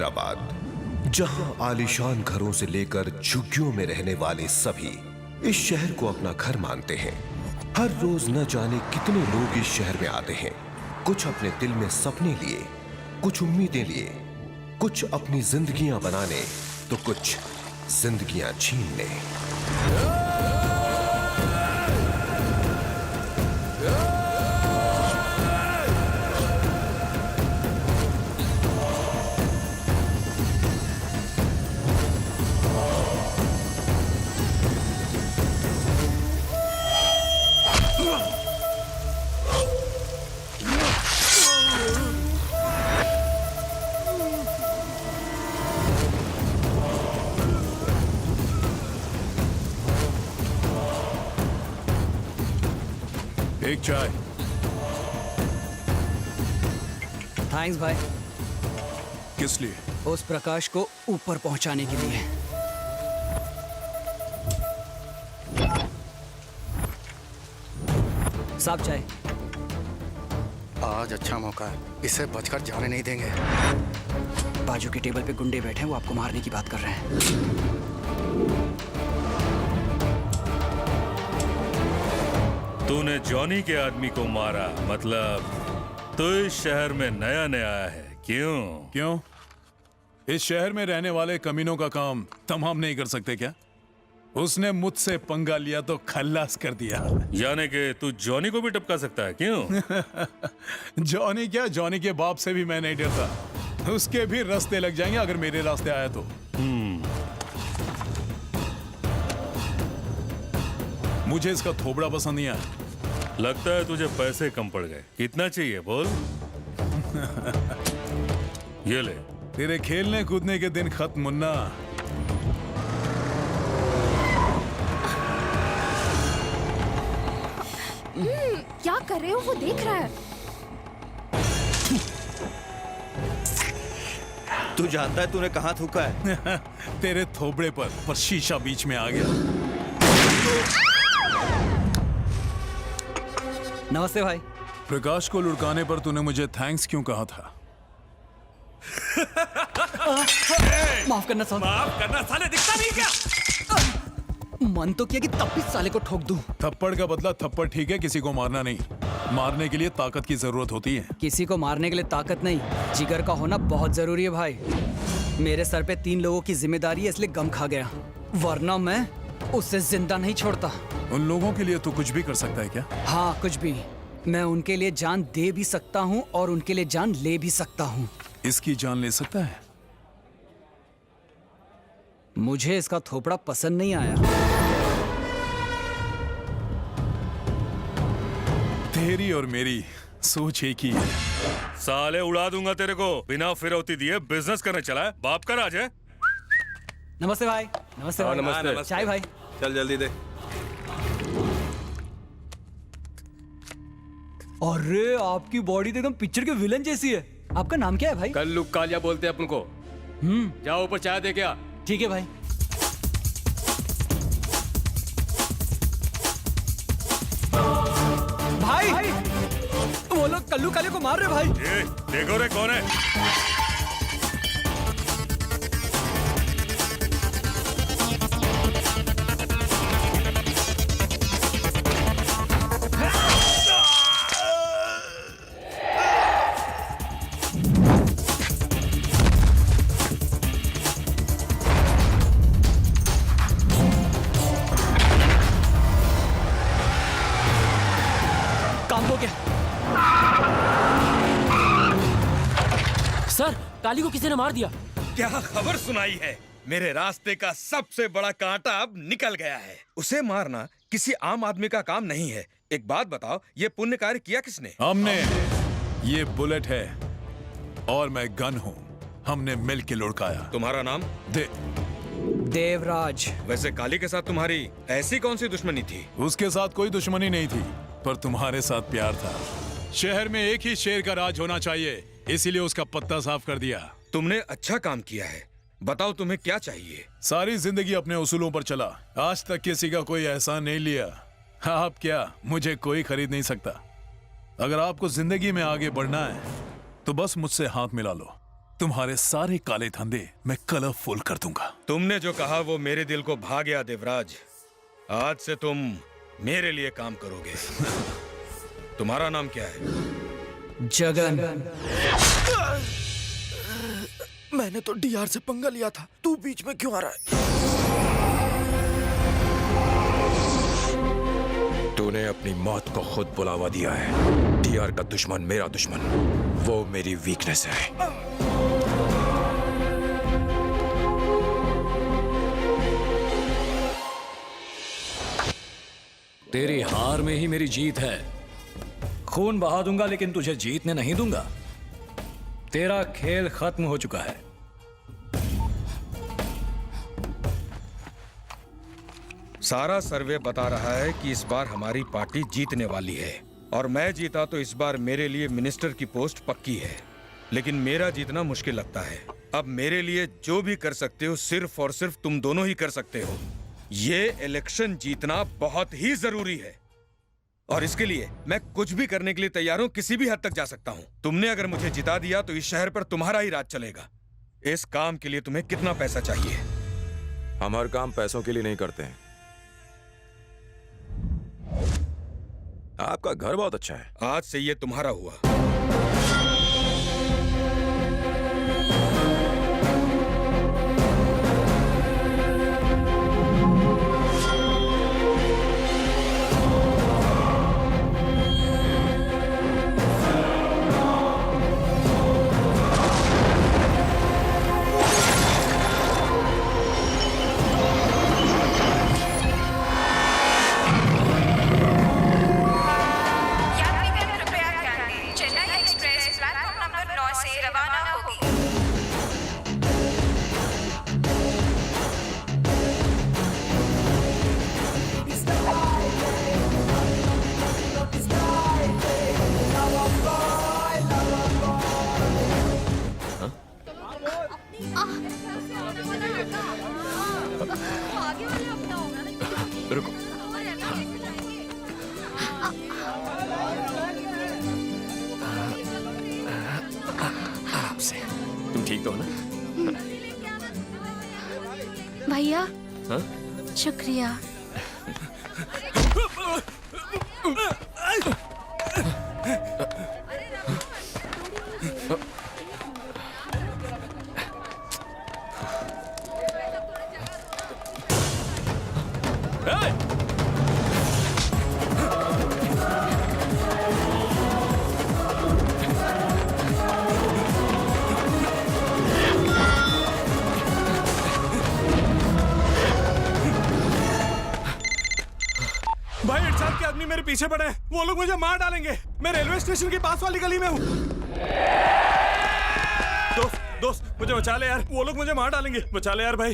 हैदराबाद, जहां आलीशान घरों से लेकर झुग्गियों में रहने वाले सभी इस शहर को अपना घर मानते हैं। हर रोज न जाने कितने लोग इस शहर में आते हैं, कुछ अपने दिल में सपने लिए, कुछ उम्मीदें लिए, कुछ अपनी जिंदगियां बनाने तो कुछ जिंदगियां छीनने। एक चाय। थैंक्स भाई। किस लिए? उस प्रकाश को ऊपर पहुंचाने के लिए। साहब चाय। आज अच्छा मौका है, इसे बचकर जाने नहीं देंगे। बाजू के टेबल पे गुंडे बैठे हैं, वो आपको मारने की बात कर रहे हैं। तूने जॉनी के आदमी को मारा, मतलब तो इस शहर में नया नया आया है। क्यों? इस शहर में रहने वाले कमीनों का काम तमाम नहीं कर सकते क्या? उसने मुझसे पंगा लिया तो खल्लास कर दिया। यानी कि तू जॉनी को भी टपका सकता है। क्यों? जॉनी क्या, जॉनी के बाप से भी मैं नहीं डरता। उसके भी रास्ते लग जाएंगे अगर मेरे रास्ते आया तो। मुझे इसका थोबड़ा पसंद नहीं आया। लगता है तुझे पैसे कम पड़ गए। कितना चाहिए बोल? ये ले। तेरे खेलने कूदने के दिन खत्म मुन्ना। क्या कर रहे हो? वो देख रहा है। तू जानता है तूने कहाँ थूका है? तेरे थोबड़े पर शीशा बीच में आ गया। नमस्ते भाई। प्रकाश को लुढ़काने पर तूने मुझे थैंक्स क्यों कहा था? माफ करना साले। माफ करना साले, दिखता नहीं क्या? मन तो किया कि तब भी साले को ठोक दूं। थप्पड़ का बदला थप्पड़ ठीक है, किसी को मारना नहीं। मारने के लिए ताकत की जरूरत होती है। किसी को मारने के लिए ताकत नहीं, जिगर का होना बहुत जरूरी है भाई। मेरे सर पे 3 लोगों की जिम्मेदारी है, इसलिए गम खा गया, वरना मैं उसे जिंदा नहीं छोड़ता। उन लोगों के लिए तू कुछ भी कर सकता है क्या? हाँ, कुछ भी। मैं उनके लिए जान दे भी सकता हूँ और उनके लिए जान ले भी सकता हूँ। इसकी जान ले सकता है? मुझे इसका थोपड़ा पसंद नहीं आया। तेरी और मेरी सोच एक ही है। साले उड़ा दूंगा तेरे को। बिना फिरौती दिए बिजनेस करने चला है। बाप का राज है। नमस्ते भाई। नमस्ते भाई। नमस्ते। चाय भाई। चल जल्दी दे। अरे आपकी बॉडी तो एकदम पिक्चर के विलन जैसी है। आपका नाम क्या है भाई? कल्लू कालिया बोलते हैं अपन को। जाओ ऊपर चाय दे क्या? ठीक है भाई। भाई वो लोग कल्लू काले को मार रहे भाई। ये देखो रे कौन है। काम हो गया। सर, काली को किसी ने मार दिया। क्या खबर सुनाई है? मेरे रास्ते का सबसे बड़ा कांटा अब निकल गया है। उसे मारना किसी आम आदमी का काम नहीं है। एक बात बताओ, ये पुण्य कार्य किया किसने? हमने। ये बुलेट है और मैं गन हूँ। हमने मिल के लुढ़काया। तुम्हारा नाम? देवराज। वैसे काली के साथ तुम्हारी ऐसी कौन सी दुश्मनी थी? उसके साथ कोई दुश्मनी नहीं थी, पर तुम्हारे साथ प्यार था। शहर में एक ही शेर का राज होना चाहिए, इसीलिए उसका पत्ता साफ कर दिया। तुमने अच्छा काम किया है। बताओ तुम्हें क्या चाहिए? सारी जिंदगी अपने उसूलों पर चला, आज तक किसी का कोई एहसान नहीं लिया। आप क्या, मुझे कोई खरीद नहीं सकता। अगर आपको जिंदगी में आगे बढ़ना है तो बस मुझसे हाथ मिला लो। तुम्हारे सारे काले धंधे मैं कलरफुल कर दूंगा। तुमने जो कहा वो मेरे दिल को भा गया देवराज। आज से तुम मेरे लिए काम करोगे। तुम्हारा नाम क्या है? जगन। मैंने तो डीआर से पंगा लिया था, तू बीच में क्यों आ रहा है? तूने अपनी मौत को खुद बुलावा दिया है। डीआर का दुश्मन मेरा दुश्मन, वो मेरी वीकनेस है। तेरी हार में ही मेरी जीत है। खून बहा दूंगा लेकिन तुझे जीतने नहीं दूंगा। तेरा खेल खत्म हो चुका है। सारा सर्वे बता रहा है कि इस बार हमारी पार्टी जीतने वाली है और मैं जीता तो इस बार मेरे लिए मिनिस्टर की पोस्ट पक्की है। लेकिन मेरा जीतना मुश्किल लगता है। अब मेरे लिए जो भी कर सकते हो सिर्फ और सिर्फ तुम दोनों ही कर सकते हो। ये इलेक्शन जीतना बहुत ही जरूरी है और इसके लिए मैं कुछ भी करने के लिए तैयार हूं, किसी भी हद तक जा सकता हूं। तुमने अगर मुझे जिता दिया तो इस शहर पर तुम्हारा ही राज चलेगा। इस काम के लिए तुम्हें कितना पैसा चाहिए? हम हर काम पैसों के लिए नहीं करते हैं। आपका घर बहुत अच्छा है। आज से ये तुम्हारा हुआ। रुको। आराम से। तुम ठीक तो हो ना? भैया। हाँ? शुक्रिया। भाई साहब के आदमी मेरे पीछे पड़े हैं। वो लोग मुझे मार डालेंगे। मैं रेलवे स्टेशन के पास वाली गली में हूँ। दोस्त मुझे बचा ले यार, वो लोग मुझे मार डालेंगे। बचा ले यार भाई।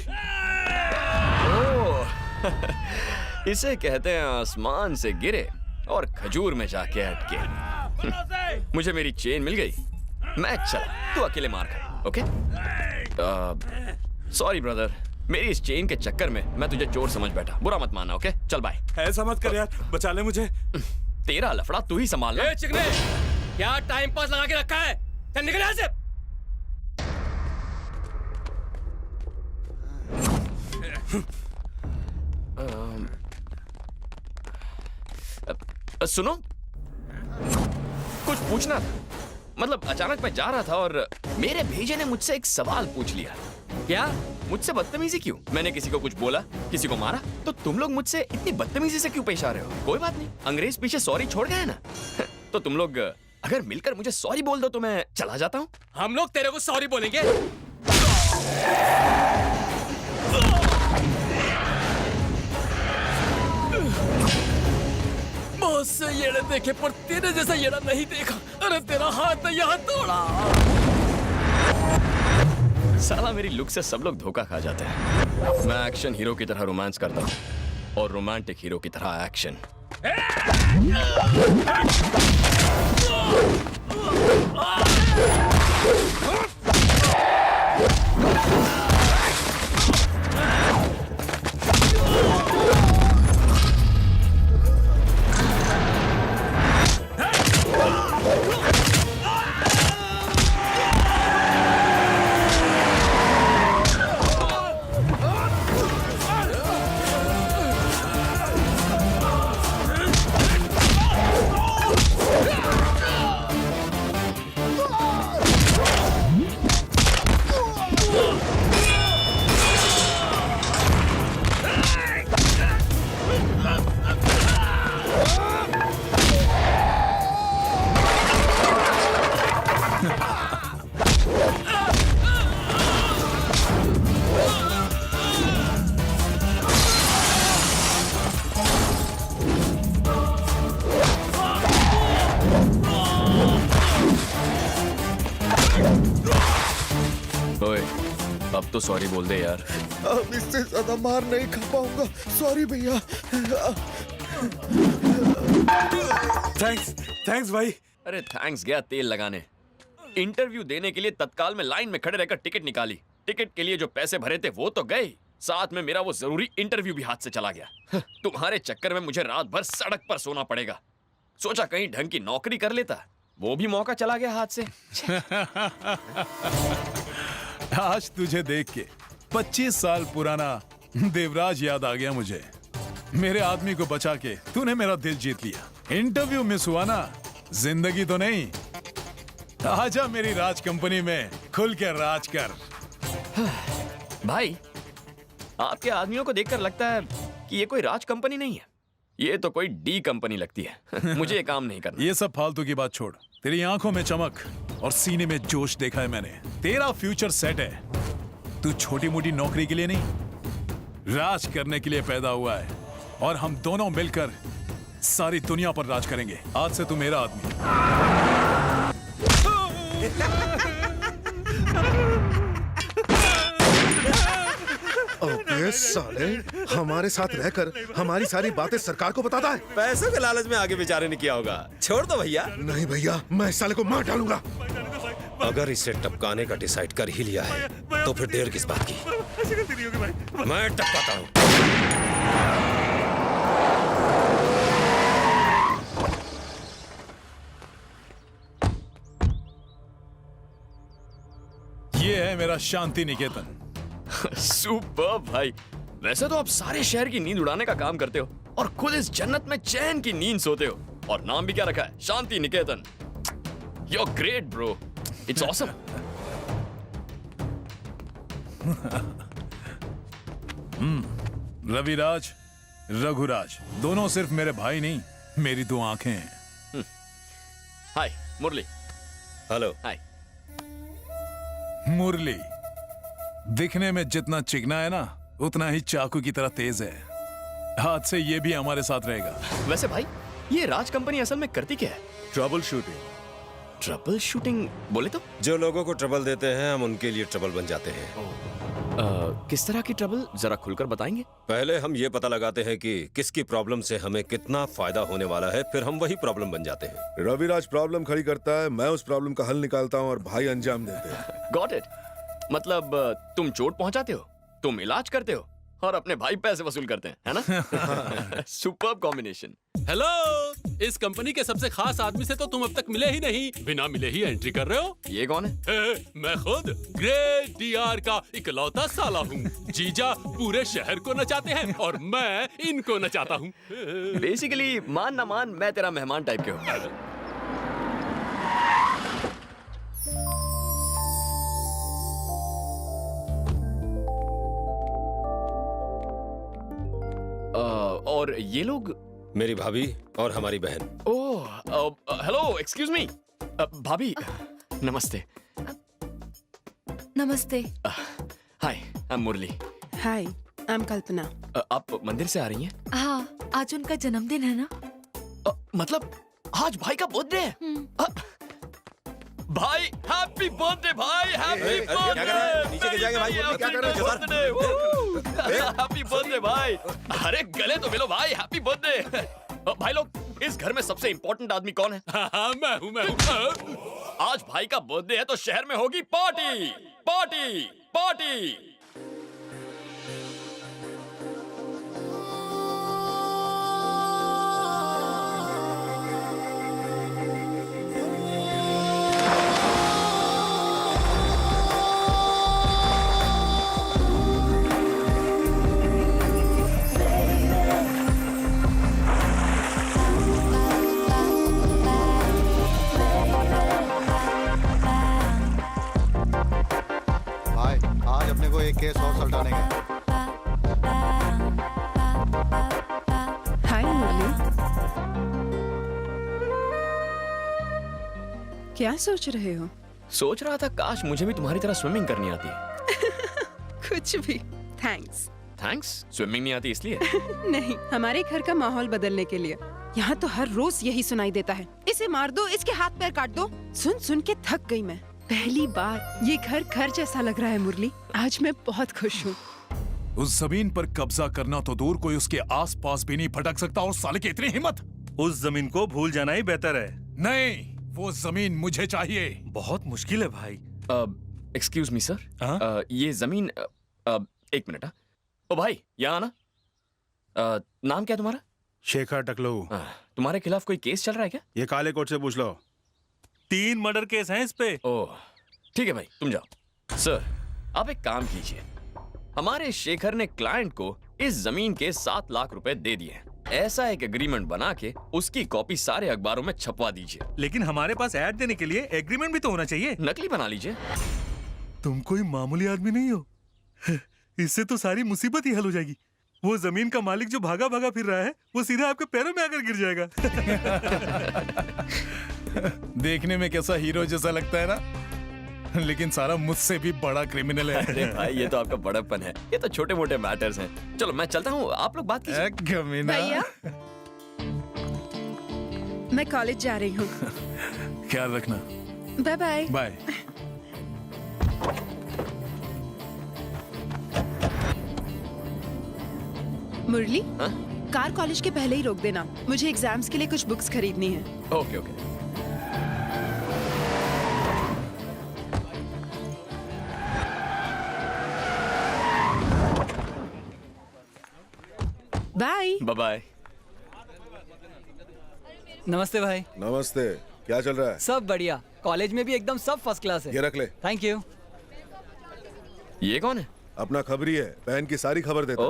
इसे कहते हैं आसमान से गिरे और खजूर में जाके अटके। मुझे मेरी चेन मिल गई, मैं चला, तू अकेले मार खा। ओके? सॉरी ब्रदर, मेरी इस चेन के चक्कर में मैं तुझे चोर समझ बैठा। बुरा मत मानना। ओके? चल बाय। ऐसा मत कर यार, बचा ले मुझे। तेरा लफड़ा तू ही संभाल। चिकने, क्या टाइम पास लगा के रखा है? चल निकल यहाँ से। सुनो, कुछ पूछना था। मतलब अचानक मैं जा रहा था और मेरे भेजे ने मुझसे एक सवाल पूछ लिया। क्या? मुझसे बदतमीजी क्यों? मैंने किसी को कुछ बोला, किसी को मारा? तो तुम लोग मुझसे इतनी बदतमीजी से क्यों पेश आ रहे हो? कोई बात नहीं, अंग्रेज पीछे सॉरी छोड़ गए ना। तो तुम लोग अगर मिलकर मुझे सॉरी बोल दो तो मैं चला जाता हूँ। हम लोग तेरे को सॉरी बोलेंगे। बहुत से येड़े देखे पर तेरे जैसा येड़ा नहीं देखा। अरे तेरा हाथ यहाँ तोड़ा। साला मेरी लुक से सब लोग धोखा खा जाते हैं। मैं एक्शन हीरो की तरह रोमांस करता हूँ और रोमांटिक हीरो की तरह एक्शन। अब तो सॉरी बोल दे यार। अब इससे ज्यादा मार नहीं खा पाऊंगा। सॉरी भैया। थैंक्स भाई। अरे थैंक्स गया तेल लगाने। इंटरव्यू देने के लिए तत्काल में लाइन में खड़े रहकर टिकट निकाली। टिकट के लिए जो पैसे भरे थे वो तो गए, साथ में मेरा वो जरूरी इंटरव्यू भी हाथ से चला गया। तुम्हारे चक्कर में मुझे रात भर सड़क पर सोना पड़ेगा। सोचा कहीं ढंग की नौकरी कर लेता, वो भी मौका चला गया हाथ से। आज तुझे देख के 25 साल पुराना देवराज याद आ गया मुझे। मेरे आदमी को बचा के तूने मेरा दिल जीत लिया। इंटरव्यू मिस हुआ ना, जिंदगी तो नहीं। आजा मेरी राज कंपनी में खुल के राज कर। भाई, आपके आदमियों को देखकर लगता है कि ये कोई राज कंपनी नहीं है, ये तो कोई डी कंपनी लगती है। मुझे ये काम नहीं करना। ये सब फालतू की बात छोड़। तेरी आंखों में चमक और सीने में जोश देखा है मैंने। तेरा फ्यूचर सेट है। तू छोटी मोटी नौकरी के लिए नहीं, राज करने के लिए पैदा हुआ है। और हम दोनों मिलकर सारी दुनिया पर राज करेंगे। आज से तू मेरा आदमी। अबे साले, हमारे साथ रहकर हमारी सारी बातें सरकार को बताता है। पैसों के लालच में आगे बेचारे ने किया होगा। छोड़ दो भैया। नहीं भैया, मैं इस साले को मार डालूंगा। अगर इसे टपकाने का डिसाइड कर ही लिया है तो फिर देर किस बात की। मैं टपकाता हूँ। ये है मेरा शांति निकेतन। सुपर भाई। वैसे तो आप सारे शहर की नींद उड़ाने का काम करते हो और खुद इस जन्नत में चैन की नींद सोते हो। और नाम भी क्या रखा है? Shanti Niketan. You're great, bro. It's awesome. Raviraj, Raghuraj, दोनों सिर्फ मेरे भाई नहीं, मेरी दो आंखें हैं। हाय मुरली। हेलो। हाय मुरली दिखने में जितना चिकना है ना, उतना ही चाकू की तरह तेज है। आज से ये भी हमारे साथ रहेगा। वैसे भाई, ये राज कंपनी असल में करती क्या है? Trouble shooting. ट्रबल शूटिंग बोले तो? जो लोगों को ट्रबल देते हैं हम उनके लिए ट्रबल बन जाते हैं। किस तरह की ट्रबल, जरा खुलकर बताएंगे? पहले हम ये पता लगाते हैं कि किसकी प्रॉब्लम से हमें कितना फायदा होने वाला है, फिर हम वही प्रॉब्लम बन जाते हैं। रविराज प्रॉब्लम खड़ी करता है, मैं उस प्रॉब्लम का हल निकालता हूँ और भाई अंजाम देते हैं। Got it. मतलब तुम चोट पहुंचाते हो, तुम इलाज करते हो और अपने भाई पैसे वसूल करते हैं, है ना? Superb combination. हेलो, इस कंपनी के सबसे खास आदमी से तो तुम अब तक मिले ही नहीं। बिना मिले ही एंट्री कर रहे हो। ये कौन है? मैं खुद ग्रेट डीआर का इकलौता साला हूँ। जीजा पूरे शहर को नचाते हैं और मैं इनको नचाता हूँ। बेसिकली मान ना मान, मैं तेरा मेहमान टाइप के हूँ। और ये लोग? मेरी भाभी और हमारी बहन। Oh, hello, excuse me. भाभी, नमस्ते। नमस्ते। Hi, I am Murali. Hi, I am Kalpana. आप मंदिर से आ रही हैं? हाँ, आज उनका जन्मदिन है ना। मतलब आज भाई का बर्थडे है? भाई हैप्पी बर्थडे भाई, हैप्पी बर्थडे। नीचे गिर जाएंगे भाई। क्या कर रहे हो? हैप्पी बर्थडे भाई। अरे गले तो मिलो भाई, हैप्पी बर्थडे। भाई लोग, इस घर में सबसे इंपॉर्टेंट आदमी कौन है? मैं हूँ। आज भाई का बर्थडे है तो शहर में होगी पार्टी पार्टी पार्टी। एक केस और सल्टाने का। हाय मुरली, क्या सोच रहे हो? सोच रहा था काश मुझे भी तुम्हारी तरह स्विमिंग करनी आती। कुछ भी। थैंक्स। थैंक्स? स्विमिंग नहीं आती इसलिए? नहीं, हमारे घर का माहौल बदलने के लिए। यहाँ तो हर रोज यही सुनाई देता है, इसे मार दो, इसके हाथ पैर काट दो। सुन सुन के थक गई मैं। पहली बार ये घर जैसा लग रहा है मुरली। आज मैं बहुत खुश हूँ। उस जमीन पर कब्जा करना तो दूर, कोई उसके आसपास भी नहीं भटक सकता। और साले की इतनी हिम्मत! उस जमीन को भूल जाना ही बेहतर है। नहीं, वो जमीन मुझे चाहिए। बहुत मुश्किल है भाई। एक्सक्यूज मी सर, ये जमीन एक मिनट। ओ भाई, यहाँ आना। नाम क्या है तुम्हारा? शेखर टकलू। तुम्हारे खिलाफ कोई केस चल रहा है क्या? ये काले कोट से पूछ लो। 3 मर्डर केस हैं इस पे। ओह ठीक है भाई, तुम जाओ। सर आप एक काम कीजिए, हमारे शेखर ने क्लाइंट को इस जमीन के 7 लाख रुपए दे दिए हैं। ऐसा एक एग्रीमेंट बना के उसकी कॉपी सारे अखबारों में छपवा दीजिए। लेकिन हमारे पास ऐड देने के लिए एग्रीमेंट भी तो होना चाहिए। नकली बना लीजिए। तुम कोई मामूली आदमी नहीं हो। इससे तो सारी मुसीबत ही हल हो जाएगी। वो जमीन का मालिक जो भागा भागा फिर रहा है, वो सीधे आपके पैरों में आकर गिर जाएगा। देखने में कैसा हीरो जैसा लगता है ना, लेकिन सारा मुझसे भी बड़ा क्रिमिनल है। अरे भाई, ये तो आपका बड़प्पन है। ये तो छोटे मोटे मैटर्स हैं। चलो मैं चलता हूँ, आप लोग बात कीजिए। भैया, मैं कॉलेज जा रही हूँ। ख्याल रखना। Bye bye. Bye. Murali, car college के पहले ही रोक देना। मुझे एग्जाम्स के लिए कुछ बुक्स खरीदनी है। Okay okay. Bye bye. नमस्ते भाई। नमस्ते। क्या चल रहा है? सब बढ़िया। कॉलेज में भी एकदम सब फर्स्ट क्लास है। ये रख ले। Thank you. ये कौन है? अपना खबरी है, बहन की सारी खबर देता है।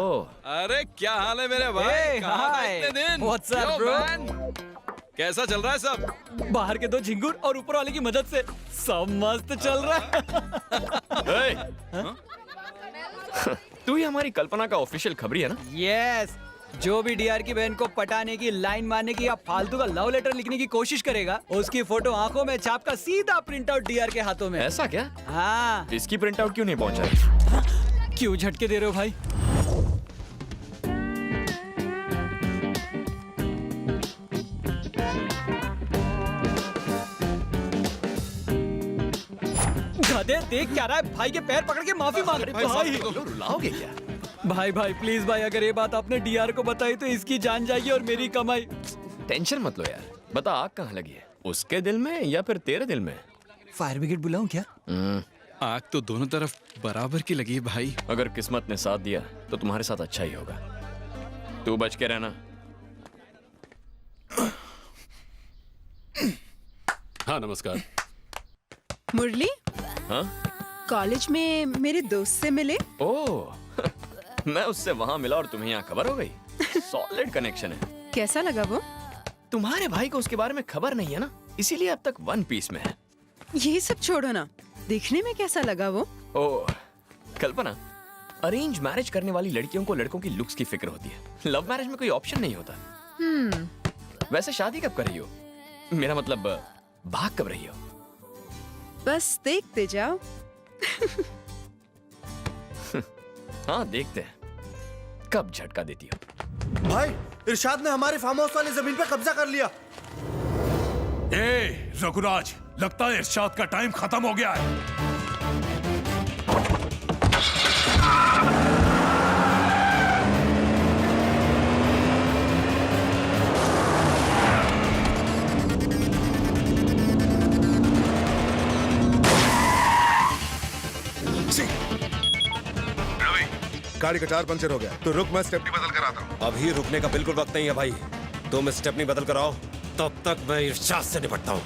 अरे क्या हाल है मेरे भाई? Hey, कहाँ था hi. इतने दिन? What's up, Yo, bro? man. कैसा चल रहा है सब? बाहर के 2 झिंगुर और ऊपर वाले की मदद से सब मस्त चल रहा है। तू ही हमारी कल्पना का ऑफिशियल खबरी है ना? यस। जो भी डीआर की बहन को पटाने की, लाइन मारने की या फालतू का लव लेटर लिखने की कोशिश करेगा, उसकी फोटो आंखों में छाप कर सीधा प्रिंट आउट डीआर के हाथों में। ऐसा क्या? हाँ। इसकी प्रिंट आउट क्यों नहीं पहुंचा? क्यों झटके दे रहे हो भाई? गधे, देख क्या रहा है? भाई के पैर पकड़ के माफी मांग रहे। भाई रुलाओगे क्या? भाई प्लीज भाई, अगर ये बात आपने डीआर को बताई तो इसकी जान जाएगी और मेरी कमाई। टेंशन मत लो यार। बता, आग कहाँ लगी है? उसके दिल में या फिर तेरे दिल में? फायर ब्रिगेड बुलाऊं क्या? आग तो दोनों तरफ बराबर की लगी है भाई। अगर किस्मत ने साथ दिया तो तुम्हारे साथ अच्छा ही होगा। तू बच के रहना। हाँ नमस्कार। मुरली, हाँ? कॉलेज में मेरे दोस्त से मिले। ओह, मैं उससे वहाँ मिला और तुम्हें यहाँ खबर हो गई। सॉलिड कनेक्शन है। कैसा लगा वो? तुम्हारे भाई को उसके बारे में खबर नहीं है ना, इसीलिए अब तक वन पीस में है। ये सब छोड़ो ना, देखने में कैसा लगा वो? ओह कल्पना, अरेंज मैरिज करने वाली लड़कियों को लड़कों की लुक्स की फिक्र होती है। लव मैरिज में कोई ऑप्शन नहीं होता। वैसे शादी कब कर रही हो? मेरा मतलब भाग कब रही हो? बस देखते जाओ। हाँ देखते हैं कब झटका देती हो। भाई, इरशाद ने हमारे फार्म हाउस वाली जमीन पे कब्जा कर लिया। ए रघुराज, लगता है इरशाद का टाइम खत्म हो गया है। गाड़ी का टायर पंचर हो गया, तो रुक, मैं स्टेपनी बदल कर आता हूँ। अभी रुकने का बिल्कुल वक्त नहीं है भाई। तुम स्टेपनी बदल कर आओ, तब तक मैं इरशाद से निपटता हूँ।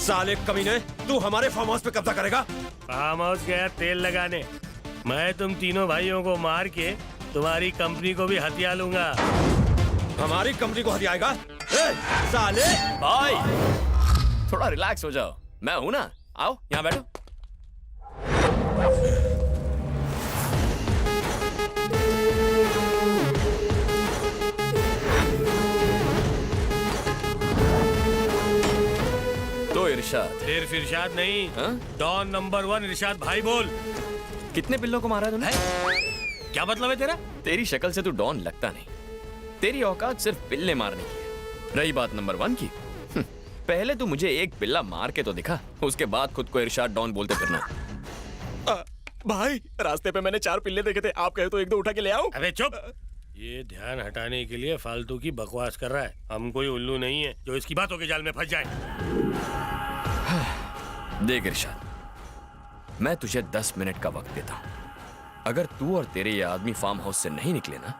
साले कमीने, तू हमारे फार्म हाउस पे कब्जा करेगा? फार्म हाउस गया तेल लगाने। मैं तुम तीनों भाइयों को मार के तुम्हारी कंपनी को भी हथिया लूंगा। हमारी कंपनी को हथियाएगा? साले भाई थोड़ा रिलैक्स हो जाओ, मैं हूं ना। आओ यहाँ बैठो। इरशाद। सिर्फ इरशाद नहीं, हाँ? डॉन नंबर 1 इरशाद भाई बोल। कितने पिल्लों को मारा तूने? क्या मतलब है तेरा? तेरी शक्ल से तू डॉन लगता नहीं। तेरी औकात सिर्फ पिल्ले मारने की है। रही बात नंबर 1 की, पहले तू मुझे एक पिल्ला मार के तो दिखा, उसके बाद खुद को इरशाद डॉन बोलते फिरना। भाई रास्ते पे मैंने 4 पिल्ले देखे थे, आप कहे तो 1-2 उठा के ले आओ। अबे चुप! ये ध्यान हटाने के लिए फालतू की बकवास कर रहा है। हम कोई उल्लू नहीं है जो इसकी बातों के जाल में फंस जाए। देख इरशाद, मैं तुझे 10 मिनट का वक्त देता हूँ। अगर तू और तेरे ये आदमी फार्म हाउस से नहीं निकले ना,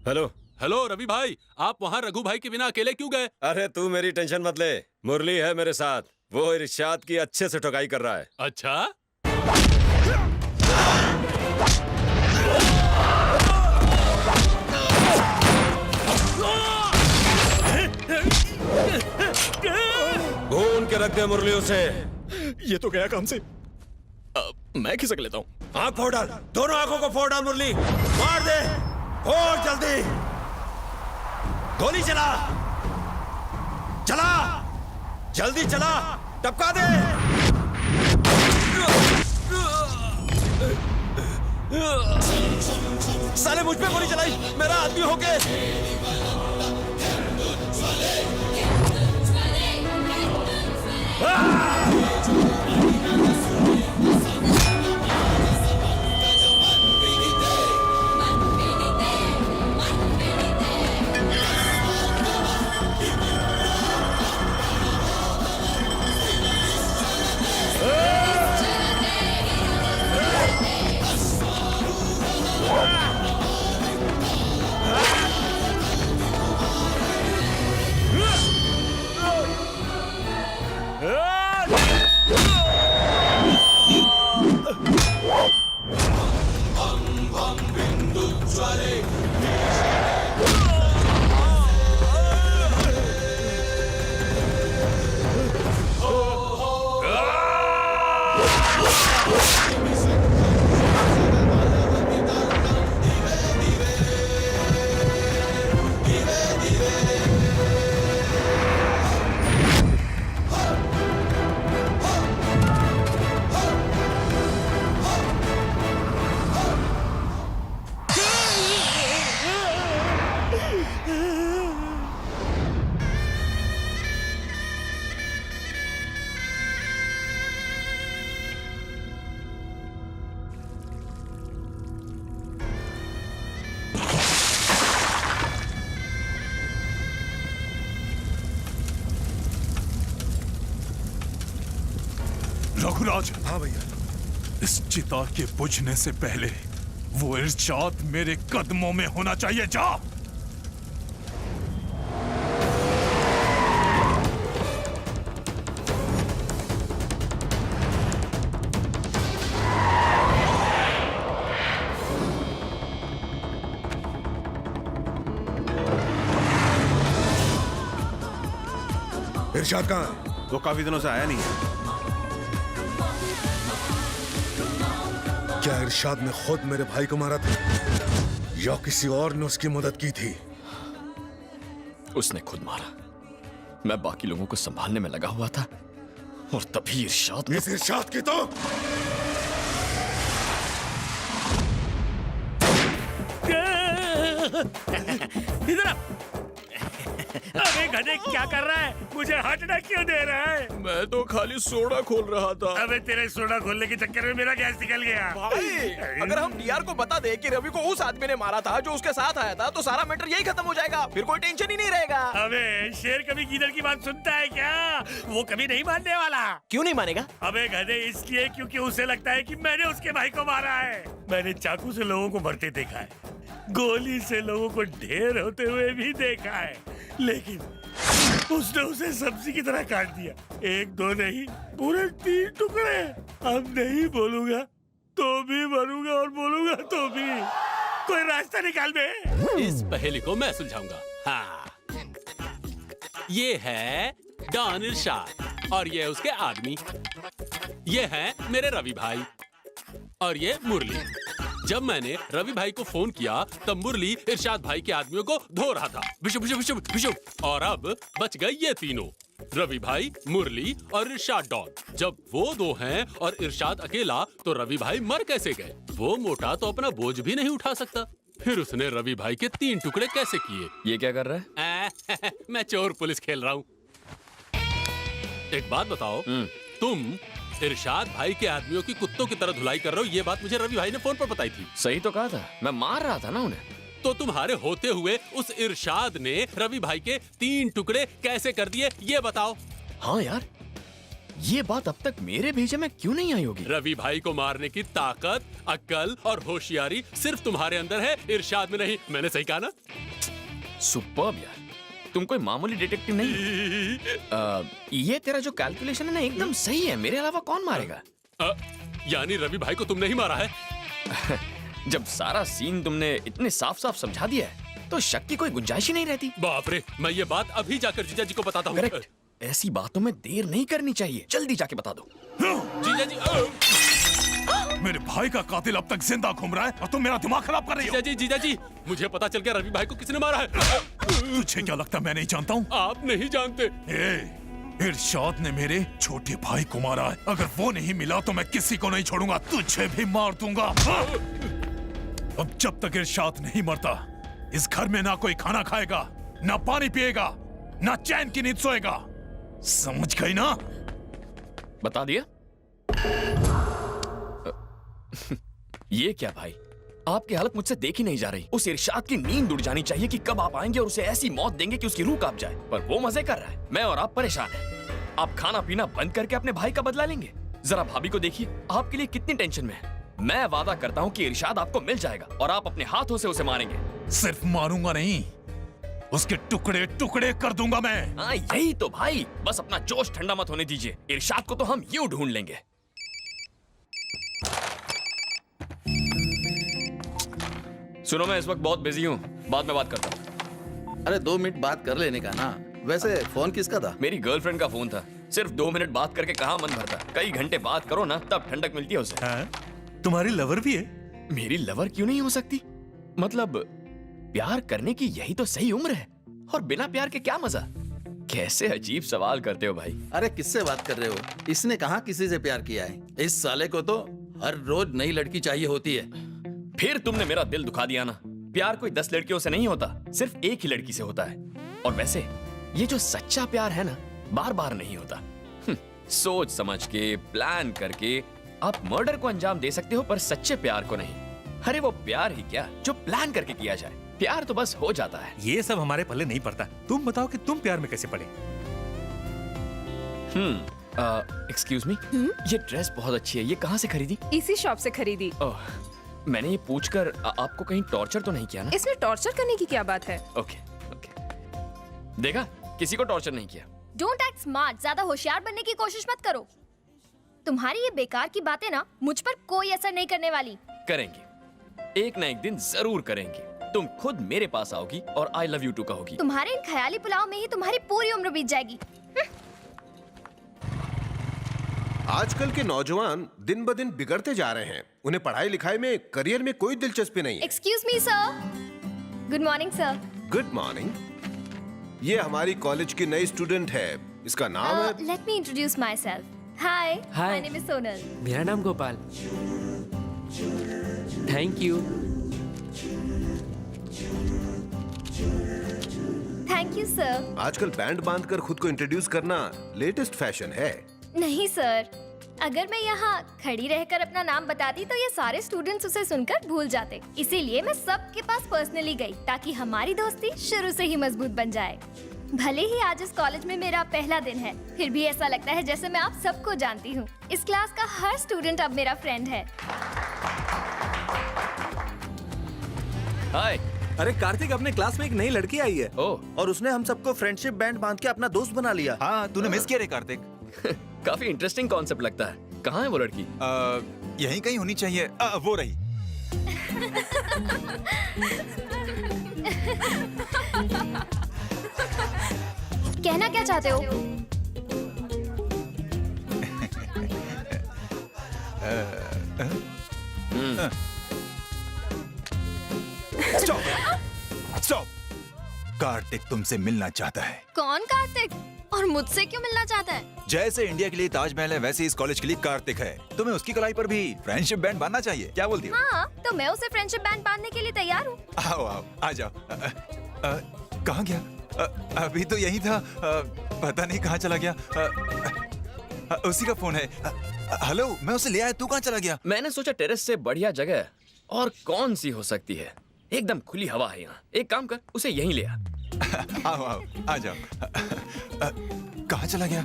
हेलो हेलो रवि भाई, आप वहाँ रघु भाई के बिना अकेले क्यों गए? अरे तू मेरी टेंशन मत ले, मुरली है मेरे साथ। वो इरशाद की अच्छे से ठुकाई कर रहा है। अच्छा, भून के रख दे मुरली उसे। ये तो गया काम से। मैं खिसक लेता हूँ। आंख फोड़ डाल, दोनों आंखों को फोड़ डाल मुरली, मार दे, फोड़ जल्दी, गोली चला, चला, जल्दी चला, टपका दे। साले मुझ पे गोली चलाई, मेरा आदमी होके। रघुराज, हाँ भैया। इस चिता के बुझने से पहले वो इरशाद मेरे कदमों में होना चाहिए। जा। इरशाद कहाँ है? वो काफी दिनों से आया नहीं है। क्या इरशाद ने खुद मेरे भाई को मारा था या किसी और ने उसकी मदद की थी? उसने खुद मारा। मैं बाकी लोगों को संभालने में लगा हुआ था और तभी इरशाद इस इरशाद की तो इधर गधे क्या कर रहा है? मुझे हटना क्यों दे रहा है? मैं तो खाली सोडा खोल रहा था। अबे तेरे सोडा खोलने के चक्कर में मेरा गैस निकल गया। भाई अगर हम डीआर को बता दे कि रवि को उस आदमी ने मारा था जो उसके साथ आया था, तो सारा मैटर यही खत्म हो जाएगा, फिर कोई टेंशन ही नहीं रहेगा। अबे शेर कभी गीदड़ की बात सुनता है क्या? वो कभी नहीं मानने वाला। क्यों नहीं मानेगा? अबे गधे इसलिए क्योंकि उसे लगता है कि मैंने उसके भाई को मारा है। मैंने चाकू से लोगों को मरते देखा है, गोली से लोगों को ढेर होते हुए भी देखा है, लेकिन उसने उसे सब्जी की तरह काट दिया। एक दो नहीं, पूरे 3 टुकड़े। अब नहीं बोलूंगा तो भी मरूंगा और बोलूंगा तो भी। कोई रास्ता निकाल दे। इस पहेली को मैं सुलझाऊंगा। हाँ, ये है डॉन इरशाद और ये उसके आदमी। ये है मेरे रवि भाई और ये मुरली। जब मैंने रवि भाई को फोन किया तब मुरली इरशाद भाई के आदमियों को धो रहा था, भिशु भिशु भिशु भिशु। और अब बच गए ये तीनों, रवि भाई, मुरली और इरशाद डॉन। जब वो दो हैं और इरशाद अकेला, तो रवि भाई मर कैसे गए? वो मोटा तो अपना बोझ भी नहीं उठा सकता, फिर उसने रवि भाई के 3 टुकड़े कैसे किए? ये क्या कर रहा है? मैं चोर पुलिस खेल रहा हूँ। एक बात बताओ, तुम इरशाद भाई के आदमियों की कुत्तों की तरह धुलाई कर रहे हो, ये बात मुझे रवि भाई ने फोन पर बताई थी। सही तो कहा था, मैं मार रहा था ना उन्हें। तो तुम्हारे होते हुए उस इरशाद ने रवि भाई के 3 टुकड़े कैसे कर दिए, ये बताओ। हाँ यार, ये बात अब तक मेरे भेजे में क्यों नहीं आई होगी? रवि भाई को मारने की ताकत, अक्ल और होशियारी सिर्फ तुम्हारे अंदर है, इरशाद में नहीं। मैंने सही कहा ना? सुपर्ब यार, तुम कोई मामूली डिटेक्टिव नहीं। ये तेरा जो कैलकुलेशन है ना, एकदम सही है। मेरे अलावा कौन मारेगा? यानी रवि भाई को तुमने ही मारा है? जब सारा सीन तुमने इतने साफ साफ समझा दिया है, तो शक की कोई गुंजाइश ही नहीं रहती। बाप रे, मैं ये बात अभी जाकर जीजा जी को बताता हूँ। करेक्ट, ऐसी बातों में देर नहीं करनी चाहिए, जल्दी जाके बता दो। जीजा जी, मेरे भाई का कातिल अब तक जिंदा घूम रहा है और तुम मेरा दिमाग खराब कर रही हो। जीजा जी, मुझे पता चल गया रवि भाई को किसने मारा है। तुझे क्या लगता मैं नहीं जानता हूँ? आप नहीं जानते। इरशाद ने मेरे छोटे भाई को मारा है। अगर वो नहीं मिला तो मैं किसी को नहीं छोड़ूंगा, तुझे भी मार दूंगा। अब जब तक इरशाद नहीं मरता, इस घर में ना कोई खाना खाएगा, ना पानी पिएगा, ना चैन की नींद सोएगा। समझ गई ना? बता दिया। ये क्या भाई, आपकी हालत मुझसे देखी नहीं जा रही। उस इरशाद की नींद उड़ जानी चाहिए कि कब आप आएंगे और उसे ऐसी मौत देंगे कि उसकी रूह कांप जाए, पर वो मजे कर रहा है। मैं और आप परेशान हैं। आप खाना पीना बंद करके अपने भाई का बदला लेंगे। जरा भाभी को देखिए, आपके लिए कितनी टेंशन में है। मैं वादा करता हूँ कि इरशाद आपको मिल जाएगा और आप अपने हाथों से उसे मारेंगे। सिर्फ मारूंगा नहीं, उसके टुकड़े टुकड़े कर दूंगा मैं। हाँ यही तो भाई, बस अपना जोश ठंडा मत होने दीजिए। इरशाद को तो हम यूं ढूंढ लेंगे। सुनो, मैं इस वक्त बहुत बिजी हूँ, बाद में बात करता हूँ। अरे 2 मिनट बात कर लेने का ना। वैसे फोन किसका था? मेरी गर्लफ्रेंड का फोन था। सिर्फ 2 मिनट बात करके कहाँ मन भरता, कई घंटे बात करो ना, तब ठंडक मिलती है उसे। तुम्हारी लवर भी है? मेरी लवर क्यों नहीं हो सकती? मतलब प्यार करने की यही तो सही उम्र है, और बिना प्यार के क्या मजा। कैसे अजीब सवाल करते हो भाई। अरे किससे बात कर रहे हो? इसने कहाँ किसी से प्यार किया है? इस साले को तो हर रोज नई लड़की चाहिए होती है। फिर तुमने मेरा दिल दुखा दिया ना। प्यार कोई 10 लड़कियों से नहीं होता, सिर्फ एक ही लड़की से होता है। और वैसे ये जो सच्चा प्यार है ना, बार बार नहीं होता। सोच समझ के, प्लान करके आप मर्डर को अंजाम दे सकते हो, पर सच्चे प्यार को नहीं। अरे वो प्यार ही क्या जो प्लान करके किया जाए। प्यार तो बस हो जाता है। ये सब हमारे पल्ले नहीं पड़ता। तुम बताओ कि तुम प्यार में कैसे पड़े? एक्सक्यूज मी, ये ड्रेस बहुत अच्छी है, ये कहाँ से खरीदी? इसी शॉप से खरीदी। मैंने ये पूछकर आपको कहीं टॉर्चर तो नहीं किया ना? इसमें टॉर्चर करने की क्या बात है? ओके, देखा, किसी को टॉर्चर नहीं किया। डोंट एक्ट स्मार्ट, ज्यादा होशियार बनने की कोशिश मत करो। तुम्हारी ये बेकार की बातें ना मुझ पर कोई असर नहीं करने वाली। करेंगे, एक ना एक दिन जरूर करेंगे। तुम खुद मेरे पास आओगी और आई लव यू टू कहोगी। तुम्हारे इन ख्याली पुलाव में ही तुम्हारी पूरी उम्र बीत जाएगी। आजकल के नौजवान दिन ब दिन बिगड़ते जा रहे हैं। उन्हें पढ़ाई लिखाई में, करियर में कोई दिलचस्पी नहीं है। Excuse me sir. Good morning sir. Good morning. ये हमारी कॉलेज की नई स्टूडेंट है, इसका नाम है। Let me introduce my self. Hi, my name is Sonal. मेरा नाम Gopal. Thank you. Thank you sir. आजकल बैंड बांधकर खुद को इंट्रोड्यूस करना लेटेस्ट फैशन है। नहीं सर, अगर मैं यहाँ खड़ी रहकर अपना नाम बताती तो ये सारे स्टूडेंट्स उसे सुनकर भूल जाते। इसीलिए मैं सबके पास पर्सनली गई ताकि हमारी दोस्ती शुरू से ही मजबूत बन जाए। भले ही आज इस कॉलेज में मेरा पहला दिन है, फिर भी ऐसा लगता है जैसे मैं आप सबको जानती हूँ। इस क्लास का हर स्टूडेंट अब मेरा फ्रेंड है। हाय। अरे कार्तिक, अपने क्लास में एक नई लड़की आई है। और उसने हम सबको फ्रेंडशिप बैंड बांध के अपना दोस्त बना लिया। हाँ, तूने मिस किया रे कार्तिक। काफी इंटरेस्टिंग कॉन्सेप्ट लगता है। कहाँ है वो लड़की? यहीं कहीं होनी चाहिए। वो रही। कहना क्या चाहते हो? स्टॉप। कार्तिक तुमसे मिलना चाहता है। कौन कार्तिक? और मुझसे क्यों मिलना चाहता है? जैसे इंडिया के लिए ताजमहल है, वैसे इस कॉलेज के लिए कार्तिक है। तुम्हें उसकी कलाई पर भी फ्रेंडशिप बैंड बांधना चाहिए। क्या बोलती हो? हाँ, तो मैं उसे फ्रेंडशिप बैंड बांधने के लिए तैयार हूँ। आओ आओ, आ जाओ। कहाँ गया? अभी तो यही था। पता नहीं कहाँ चला गया। उसी का फोन है। हेलो, मैं उसे ले आया, तू कहाँ चला गया? मैंने सोचा टेरेस से बढ़िया जगह और कौन सी हो सकती है। एकदम खुली हवा है यहाँ। एक काम कर, उसे यहीं ले आ। आओ आओ, आ जाओ। कहाँ चला गया?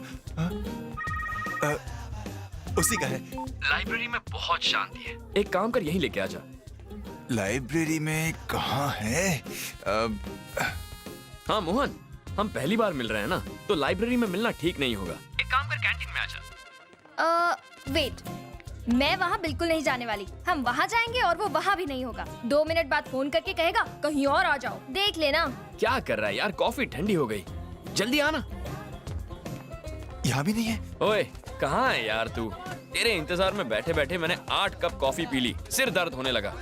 उसी का है। लाइब्रेरी में बहुत शांति है। एक काम कर, यहीं लेके आ जा। लाइब्रेरी में कहाँ है? हाँ मोहन, हम पहली बार मिल रहे हैं ना, तो लाइब्रेरी में मिलना ठीक नहीं होगा। एक काम कर, कैंटीन में आ जा। वेट, मैं वहाँ बिल्कुल नहीं जाने वाली। हम वहाँ जाएंगे और वो वहाँ भी नहीं होगा। 2 मिनट बाद फोन करके कहेगा कहीं और आ जाओ। देख लेना। क्या कर रहा है यार? कॉफी ठंडी हो गई। जल्दी आना। यहाँ भी नहीं है। ओए, कहाँ है यार तू? तेरे इंतजार में बैठे बैठे मैंने 8 कप कॉफी पी ली। सिर दर्द होने लगा।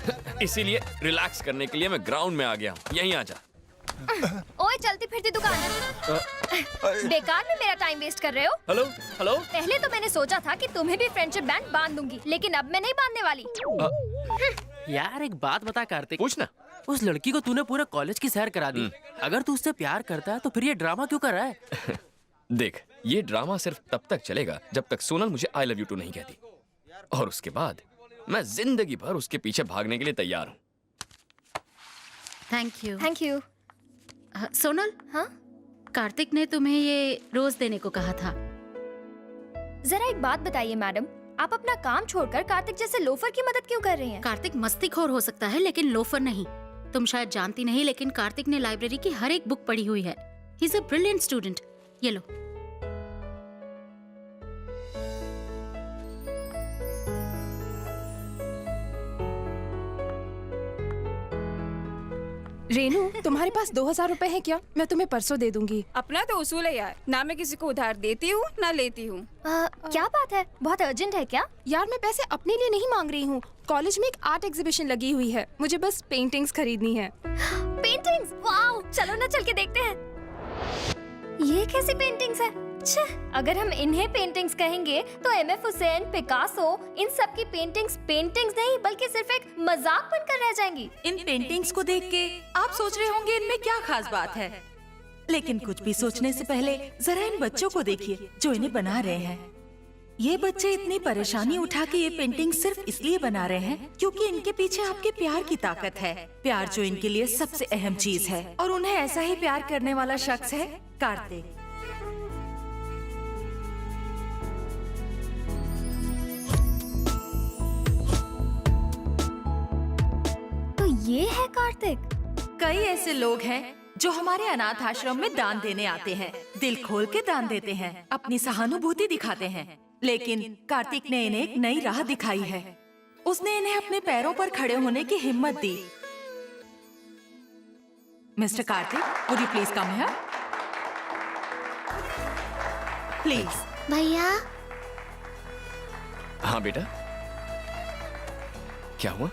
इसीलिए रिलैक्स करने के लिए मैं ग्राउंड में आ गया। यहीं आ जा। ओए, चलती फिरती दुकान है। बेकार में मेरा टाइम वेस्ट कर रहे हो। Hello hello. पहले तो मैंने सोचा था कि तुम्हें भी फ्रेंडशिप बैंड बांध दूंगी, लेकिन अब मैं नहीं बांधने वाली। यार एक बात बता कार्तिक। पूछना। उस लड़की को तूने पूरा कॉलेज की सैर करा दी। अगर तू उससे प्यार करता है तो फिर ये ड्रामा क्यों कर रहा है? देख, ये ड्रामा सिर्फ तब तक चलेगा जब तक सोनल मुझे आई लव यू टू नहीं कहती, और उसके बाद मैं जिंदगी भर उसके पीछे भागने के लिए तैयार हूँ। Thank you. Thank you. Sonal, हाँ? कार्तिक ने तुम्हें ये रोज देने को कहा था। जरा एक बात बताइए मैडम, आप अपना काम छोड़कर कार्तिक जैसे लोफर की मदद क्यों कर रही हैं? कार्तिक मस्तीखोर हो सकता है लेकिन लोफर नहीं। तुम शायद जानती नहीं, लेकिन कार्तिक ने लाइब्रेरी की हर एक बुक पढ़ी हुई है। He is a brilliant student. ये लो। रेनू, तुम्हारे पास 2000 रुपए है क्या? मैं तुम्हें परसों दे दूंगी। अपना तो उसूल है यार, ना मैं किसी को उधार देती हूँ ना लेती हूँ। क्या बात है? बहुत अर्जेंट है क्या? यार मैं पैसे अपने लिए नहीं मांग रही हूँ। कॉलेज में एक आर्ट एग्जीबिशन लगी हुई है, मुझे बस पेंटिंग्स खरीदनी है। पेंटिंग्स? वाओ, चलो ना चल के देखते हैं। ये कैसी पेंटिंग्स है? अगर हम इन्हें पेंटिंग्स कहेंगे तो एमएफ हुसैन, पिकासो, इन सब की पेंटिंग्स नहीं बल्कि सिर्फ एक मजाक बनकर रह जाएंगी। इन पेंटिंग्स को देख के आप सोच रहे होंगे इनमें क्या खास बात है, लेकिन कुछ भी सोचने से पहले जरा इन बच्चों को देखिए जो इन्हें बना रहे हैं। ये बच्चे इतनी परेशानी उठा के ये पेंटिंग सिर्फ इसलिए बना रहे हैं क्योंकि इनके पीछे आपके प्यार की ताकत है। प्यार जो इनके लिए सबसे अहम चीज है, और उन्हें ऐसा ही प्यार करने वाला शख्स है कार्तिक। तो ये है कार्तिक। कई ऐसे लोग हैं जो हमारे अनाथ आश्रम में दान देने आते हैं, दिल खोल के दान देते हैं, अपनी सहानुभूति दिखाते हैं। लेकिन कार्तिक ने इन्हें एक नई राह दिखाई है। उसने इन्हें अपने पैरों पर खड़े होने की हिम्मत दी। Mister Karthik, would you please come here? Please. भैया। हाँ बेटा, क्या हुआ?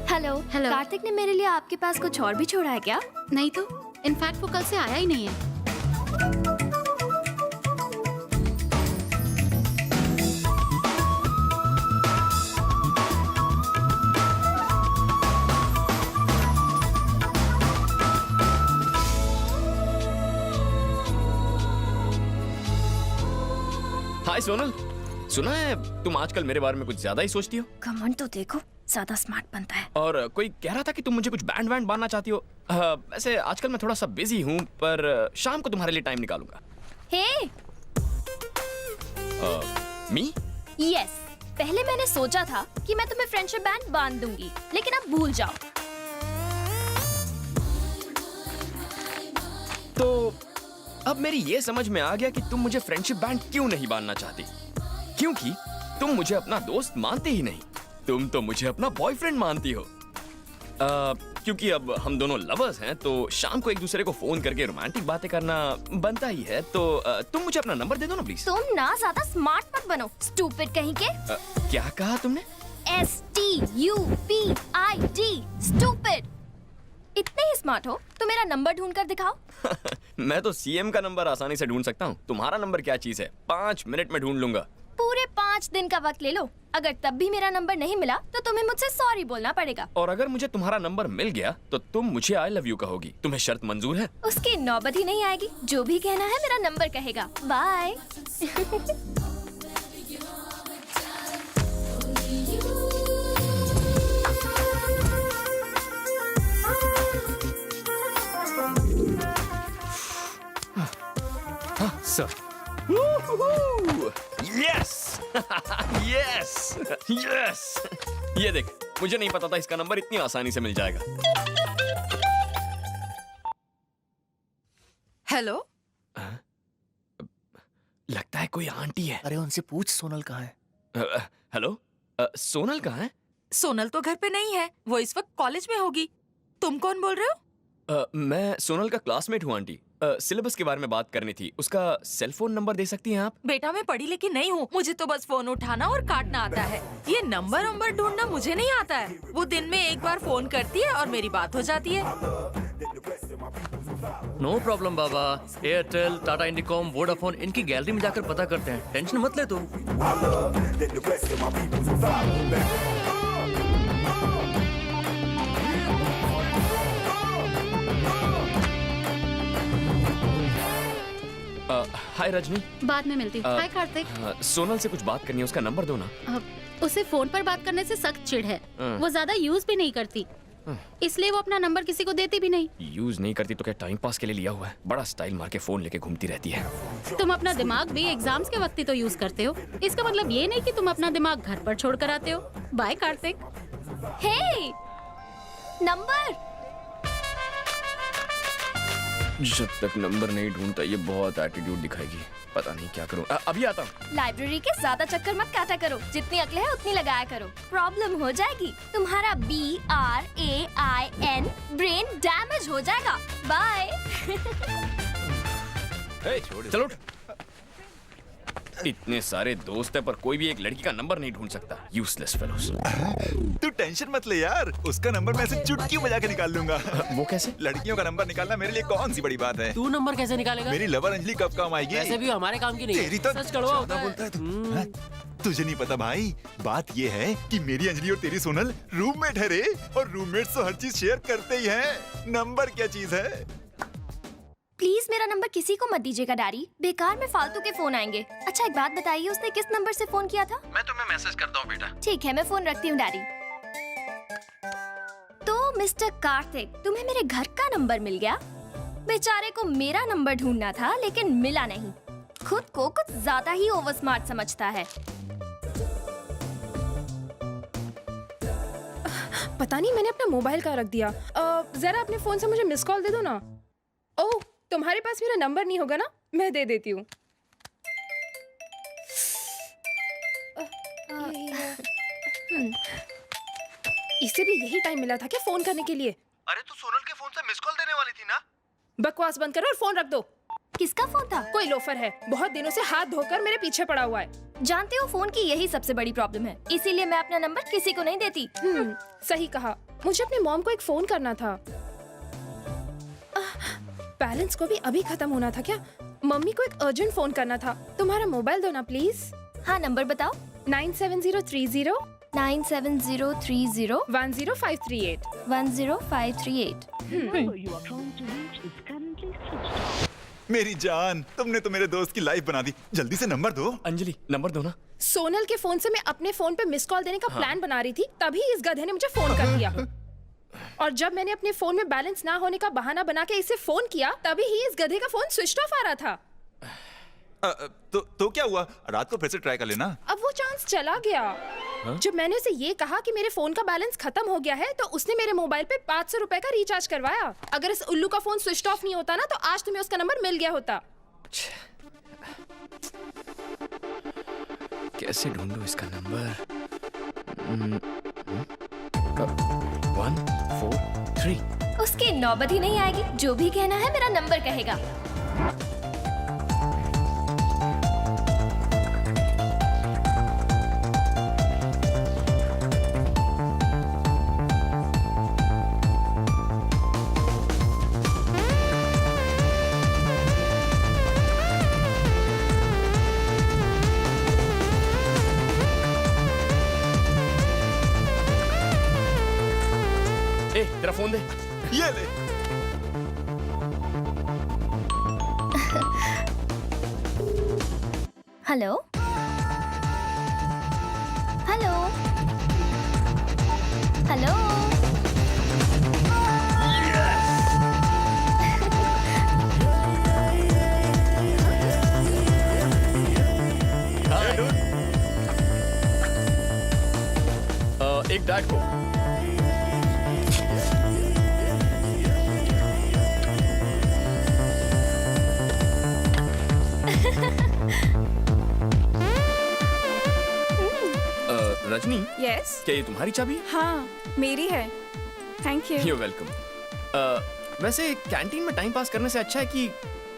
हेलो। हेलो। कार्तिक ने मेरे लिए आपके पास कुछ और भी छोड़ा है क्या? नहीं तो, इनफैक्ट वो कल से आया ही नहीं है। हाय सोनल, सुना है तुम आजकल मेरे बारे में कुछ ज्यादा ही सोचती हो। घमंड तो देखो, ज्यादा स्मार्ट बनता है। और कोई कह रहा था कि तुम मुझे कुछ बैंड वैंड बांधना चाहती हो। वैसे आजकल मैं थोड़ा सा बिजी हूँ, पर शाम को तुम्हारे लिए टाइम निकालूंगा। हे मी? यस, पहले मैंने सोचा था कि मैं तुम्हें फ्रेंडशिप बैंड बांध दूंगी, लेकिन अब भूल जाओ। तो अब मेरी ये समझ में आ गया कि तुम मुझे फ्रेंडशिप बैंड क्यों नहीं बांधना चाहती। क्योंकि तुम मुझे अपना दोस्त मानती ही नहीं, तुम तो मुझे अपना बॉयफ्रेंड मानती हो। क्योंकि अब हम दोनों लवर्स हैं, तो शाम को एक दूसरे को फोन करके रोमांटिक बातें करना बनता ही है। तो तुम मुझे अपना नंबर दे दो ना प्लीज। तुम ना ज्यादा स्मार्ट मत बनो, स्टूपिड कहीं के। क्या कहा तुमने? STUPID, stupid. इतने ही स्मार्ट हो तो मेरा नंबर ढूंढ कर दिखाओ। मैं तो CM का नंबर आसानी से ढूंढ सकता हूँ, तुम्हारा नंबर क्या चीज है? 5 मिनट में ढूंढ लूंगा। पूरे 5 दिन का वक्त ले लो। अगर तब भी मेरा नंबर नहीं मिला तो तुम्हें मुझसे सॉरी बोलना पड़ेगा। और अगर मुझे तुम्हारा नंबर मिल गया तो तुम मुझे I love you कहोगी। तुम्हें शर्त मंजूर है? उसकी नौबत ही नहीं आएगी। जो भी कहना है मेरा नंबर कहेगा। Bye. Sir. Yes yes yes. ये देख, मुझे नहीं पता था इसका नंबर इतनी आसानी से मिल जाएगा। हेलो। लगता है कोई आंटी है। अरे उनसे पूछ सोनल कहाँ है। हेलो, सोनल कहाँ है? सोनल तो घर पे नहीं है, वो इस वक्त कॉलेज में होगी। तुम कौन बोल रहे हो? मैं सोनल का क्लासमेट हूँ आंटी। सिलेबस के बारे में बात करनी थी। उसका सेल फोन नंबर दे सकती हैं आप? बेटा मैं पढ़ी लिखी नहीं हूँ, मुझे तो बस फोन उठाना और काटना आता है। ये नंबर ढूंढना मुझे नहीं आता है। वो दिन में एक बार फोन करती है और मेरी बात हो जाती है। नो प्रॉब्लम बाबा। एयरटेल, टाटा इंडिकॉम, वोडाफोन, इनकी गैलरी में जाकर पता करते हैं। टेंशन मत ले तुम। हाय रजनी। बाद में मिलती हूँ। हाय कार्तिक। सोनल से कुछ बात करनी है, उसका नंबर दो ना। उसे फोन पर बात करने से सख्त चिढ़ है। वो ज्यादा यूज भी नहीं करती, इसलिए वो अपना नंबर किसी को देती भी नहीं। यूज नहीं करती तो क्या टाइम पास के लिए लिया हुआ है? बड़ा स्टाइल मार के फोन लेके घूमती रहती है। तुम अपना दिमाग भी एग्जाम्स के वक्त ही तो यूज करते हो। इसका मतलब ये नहीं कि तुम अपना दिमाग घर पर छोड़ कर आते हो। बाय कार्तिक। हे, नंबर। जब तक नंबर नहीं ढूंढता ये बहुत एटीट्यूड दिखाएगी। पता नहीं क्या करूं। अभी आता हूँ। लाइब्रेरी के ज्यादा चक्कर मत काटा करो, जितनी अकल है उतनी लगाया करो। प्रॉब्लम हो जाएगी, तुम्हारा BRAIN ब्रेन डैमेज हो जाएगा। बाय। चलो उठ। इतने सारे दोस्त है पर कोई भी एक लड़की का नंबर नहीं ढूंढ सकता। Useless fellows. तू टेंशन मत ले यार, उसका नंबर मैं ऐसे चुटकी बजा के निकाल लूंगा। वो कैसे? लड़कियों का नंबर निकालना मेरे लिए कौन सी बड़ी बात है। तू नंबर कैसे निकालेगा? मेरी लवर अंजलि कब काम आएगी? वैसे भी हमारे काम की नहीं है। तेरी तो सच कड़वा होता है। बोलता है तू। तुझे नहीं पता भाई, बात ये है कि मेरी अंजलि और तेरी सोनल रूममेट है रे। और रूममेट्स तो हर चीज शेयर करते ही हैं। नंबर क्या चीज है? प्लीज मेरा नंबर किसी को मत दीजिएगा डैडी, बेकार में फालतू के फोन आएंगे। अच्छा एक बात बताइए, उसने किस नंबर से फोन किया था? मैं तुम्हें मैसेज करता हूँ बेटा। ठीक है, मैं फोन रखती हूँ डैडी। तो मिस्टर कार्तिक, तुम्हें मेरे घर का नंबर मिल गया। बेचारे को मेरा नंबर ढूंढना था लेकिन मिला नहीं। खुद को कुछ ज्यादा ही ओवर स्मार्ट समझता है। पता नहीं मैंने अपना मोबाइल कहाँ रख दिया। जरा अपने फोन से मुझे मिस कॉल दे दो ना। ओह, तुम्हारे पास मेरा नंबर नहीं होगा ना? मैं दे देती हूँ। इसे भी यही टाइम मिला था क्या फोन करने के लिए? अरे तू सोनल के फोन से मिस कॉल देने वाली थी ना? बकवास बंद करो और फोन रख दो। किसका फोन था? कोई लोफर है, बहुत दिनों से हाथ धोकर मेरे पीछे पड़ा हुआ है। जानते हो फोन की यही सबसे बड़ी प्रॉब्लम है, इसीलिए मैं अपना नंबर किसी को नहीं देती। सही कहा। मुझे अपने मॉम को एक फोन करना था। बैलेंस को भी अभी खत्म होना था क्या? मम्मी को एक अर्जेंट फोन करना था। तुम्हारा मोबाइल दो ना प्लीज। हाँ, नंबर बताओ। 97030 97030 10538 10538। मेरी जान, तुमने तो मेरे दोस्त की लाइफ बना दी। जल्दी से नंबर दो। अंजलि, नंबर दो ना। सोनल के फोन से मैं अपने फोन पे मिस कॉल देने का प्लान बना रही थी, तभी इस गधे ने मुझे फोन कर दिया। और जब मैंने अपने फोन में बैलेंस ना होने का बहाना बना के इसे फोन किया, तभी ही इस गधे का फोन स्विच ऑफ आ रहा था। तो क्या हुआ? रात को फिर से ट्राई कर लेना। अब वो चांस चला गया। जब मैंने उसे ये कहा कि मेरे फोन का बैलेंस खत्म हो गया है, तो उसने मेरे मोबाइल पे 500 रुपए का रिचार्ज करवाया। अगर इस उल्लू का फोन स्विच ऑफ नहीं होता ना, तो आज तुम्हें उसका नंबर मिल गया होता। कैसे ढूंढूं इसका नंबर? 143। उसकी नौबत ही नहीं आएगी। जो भी कहना है मेरा नंबर कहेगा। तेरा फोन दे। ये ले। Hello hello hello. एक डाइट को। रजनी, यस, क्या ये तुम्हारी चाबी है? हाँ मेरी है। Thank you. You're welcome. वैसे कैंटीन में टाइम पास करने से अच्छा है कि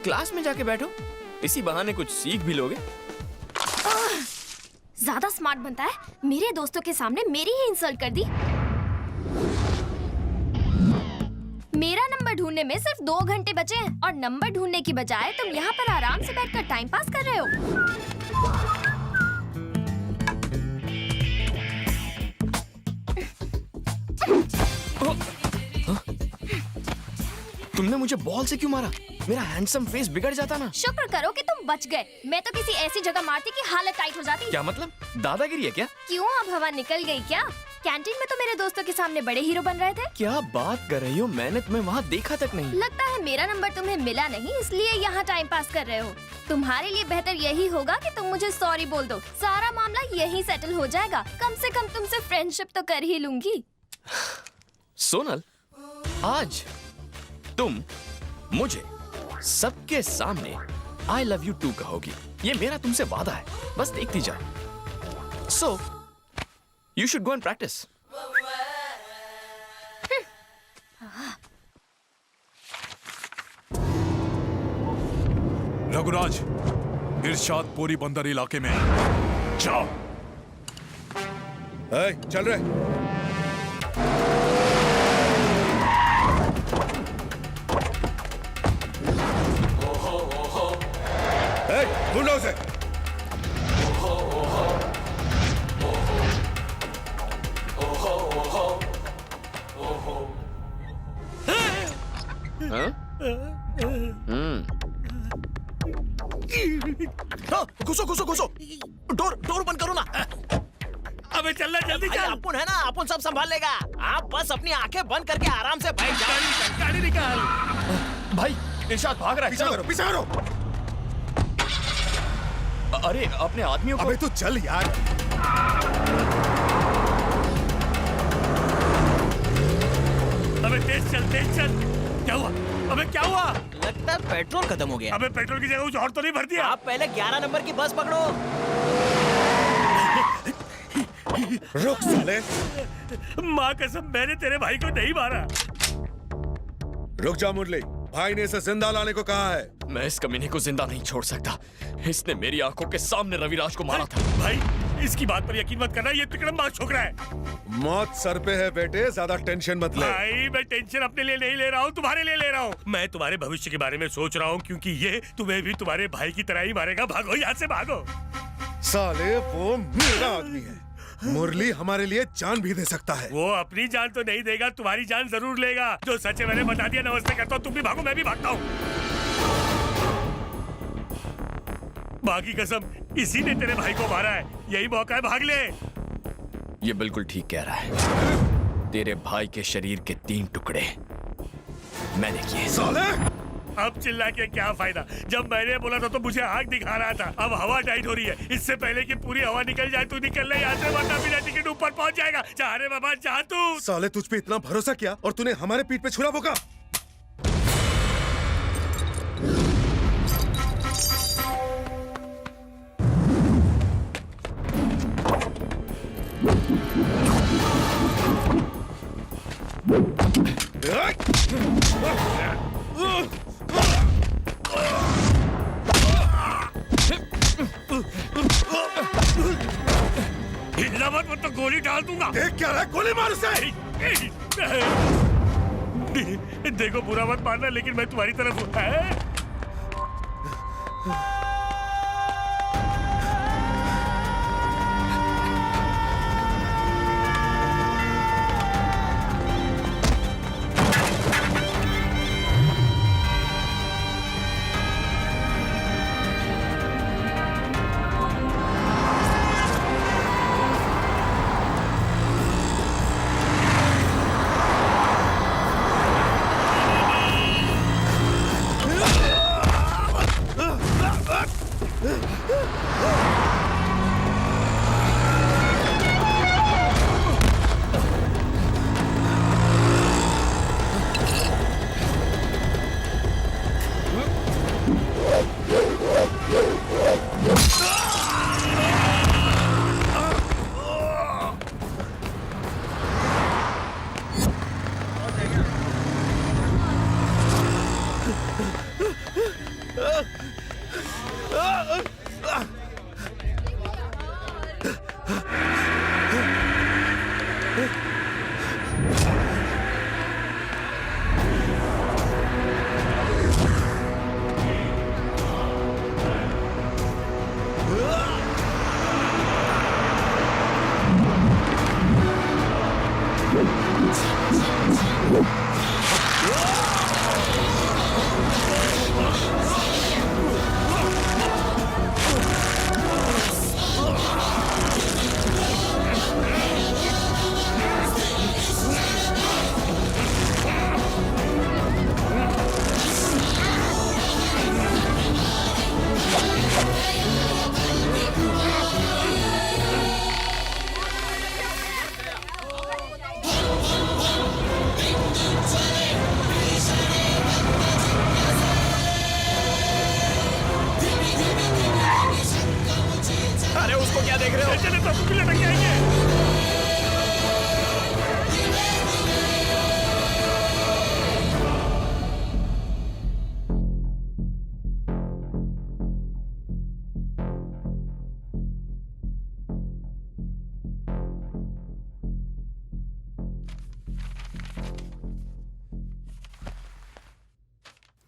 क्लास में जाके बैठो। इसी बहाने कुछ सीख भी लोगे। ज्यादा स्मार्ट बनता है। मेरे दोस्तों के सामने मेरी ही इंसल्ट कर दी। मेरा नंबर ढूंढने में सिर्फ 2 घंटे बचे हैं और नंबर ढूंढने की बजाय तुम यहाँ पर आराम से बैठकर टाइम पास कर रहे हो। तुमने मुझे बॉल से क्यों मारा? मेरा हैंडसम फेस बिगड़ जाता ना। शुक्र करो कि तुम बच गए। मैं तो किसी ऐसी जगह मारती कि हालत टाइट हो जाती। क्या मतलब? दादागिरी है क्या? क्यों, अब हवा निकल गई क्या? कैंटीन में तो मेरे दोस्तों के सामने बड़े हीरो बन रहे थे। क्या बात कर रही हो? मैंने तुम्हें वहाँ देखा तक नहीं। लगता है मेरा नंबर तुम्हें मिला नहीं, इसलिए यहाँ टाइम पास कर रहे हो। तुम्हारे लिए बेहतर यही होगा कि तुम मुझे सॉरी बोल दो। सारा मामला यही सेटल हो जाएगा। कम से कम तुमसे फ्रेंडशिप तो कर ही लूंगी। सोनल, आज तुम मुझे सबके सामने I love you too कहोगी। ये मेरा तुमसे वादा है। बस देखती जाओ। So, you should go and practice. Raghuraj, इरशाद पूरी बंदर इलाके में जाओ। चल रहे। ढूंढो उसे। घुसो घुसो घुसो। डोर बंद करो ना। अबे चलना जल्दी चल। अपन है ना, अपन सब संभाल लेगा। आप बस अपनी आंखें बंद करके आराम से बैठ जाओ। गाड़ी निकाल। भाई, इरशाद भाग रहा है। पीछा करो, पीछा करो। अरे अपने आदमियों को। अबे तू चल यार। अबे तेज चल, तेज चल। क्या हुआ? अबे क्या हुआ? लगता है पेट्रोल खत्म हो गया। अबे पेट्रोल की जगह कुछ और तो नहीं भर दिया? आप पहले 11 नंबर की बस पकड़ो। रुक साले। माँ कसम, मैंने तेरे भाई को नहीं मारा। रुक जा मुरली, भाई ने इसे जिंदा लाने को कहा है। मैं इस कमीने को जिंदा नहीं छोड़ सकता। इसने मेरी आंखों के सामने रविराज को मारा था। भाई, इसकी बात पर यकीन मत करना, ये तिकड़म छोकरा है। मौत सर पे है बेटे, ज्यादा टेंशन मत ले। भाई मैं टेंशन अपने लिए नहीं ले रहा हूँ, तुम्हारे लिए ले रहा हूँ। मैं तुम्हारे भविष्य के बारे में सोच रहा हूँ, क्योंकि ये तुम्हें भी तुम्हारे भाई की तरह ही मारेगा। भागो यहाँ से, भागो। साले वो मेरा आदमी है, मुरली हमारे लिए जान भी दे सकता है। वो अपनी जान तो नहीं देगा, तुम्हारी जान जरूर लेगा। जो सच है मैंने बता दिया। नमस्ते करता हूँ, तुम भी भागो, मैं भी भागता हूँ। बाकी कसम, इसी ने तेरे भाई को मारा है। यही मौका है, भाग ले। ये बिल्कुल ठीक कह रहा है। तेरे भाई के शरीर के 3 टुकड़े मैंने किए। साले! अब चिल्ला के क्या फायदा? जब मैंने बोला था तो मुझे आग दिखा रहा था। अब हवा टाइट हो रही है। इससे पहले कि पूरी हवा निकल जाए तू निकल ले यहाँ से, वरना बिना टिकट ऊपर पहुँच जाएगा। जा रे बाबा, जा तू। साले तुझ पे इतना भरोसा किया और तूने हमारे पीठ पे छुरा भोंका। हिलना मत, तो गोली डाल दूंगा। देख क्या रहा है, गोली मार उसे। देखो बुरा मत मानना, लेकिन मैं तुम्हारी तरफ हूँ।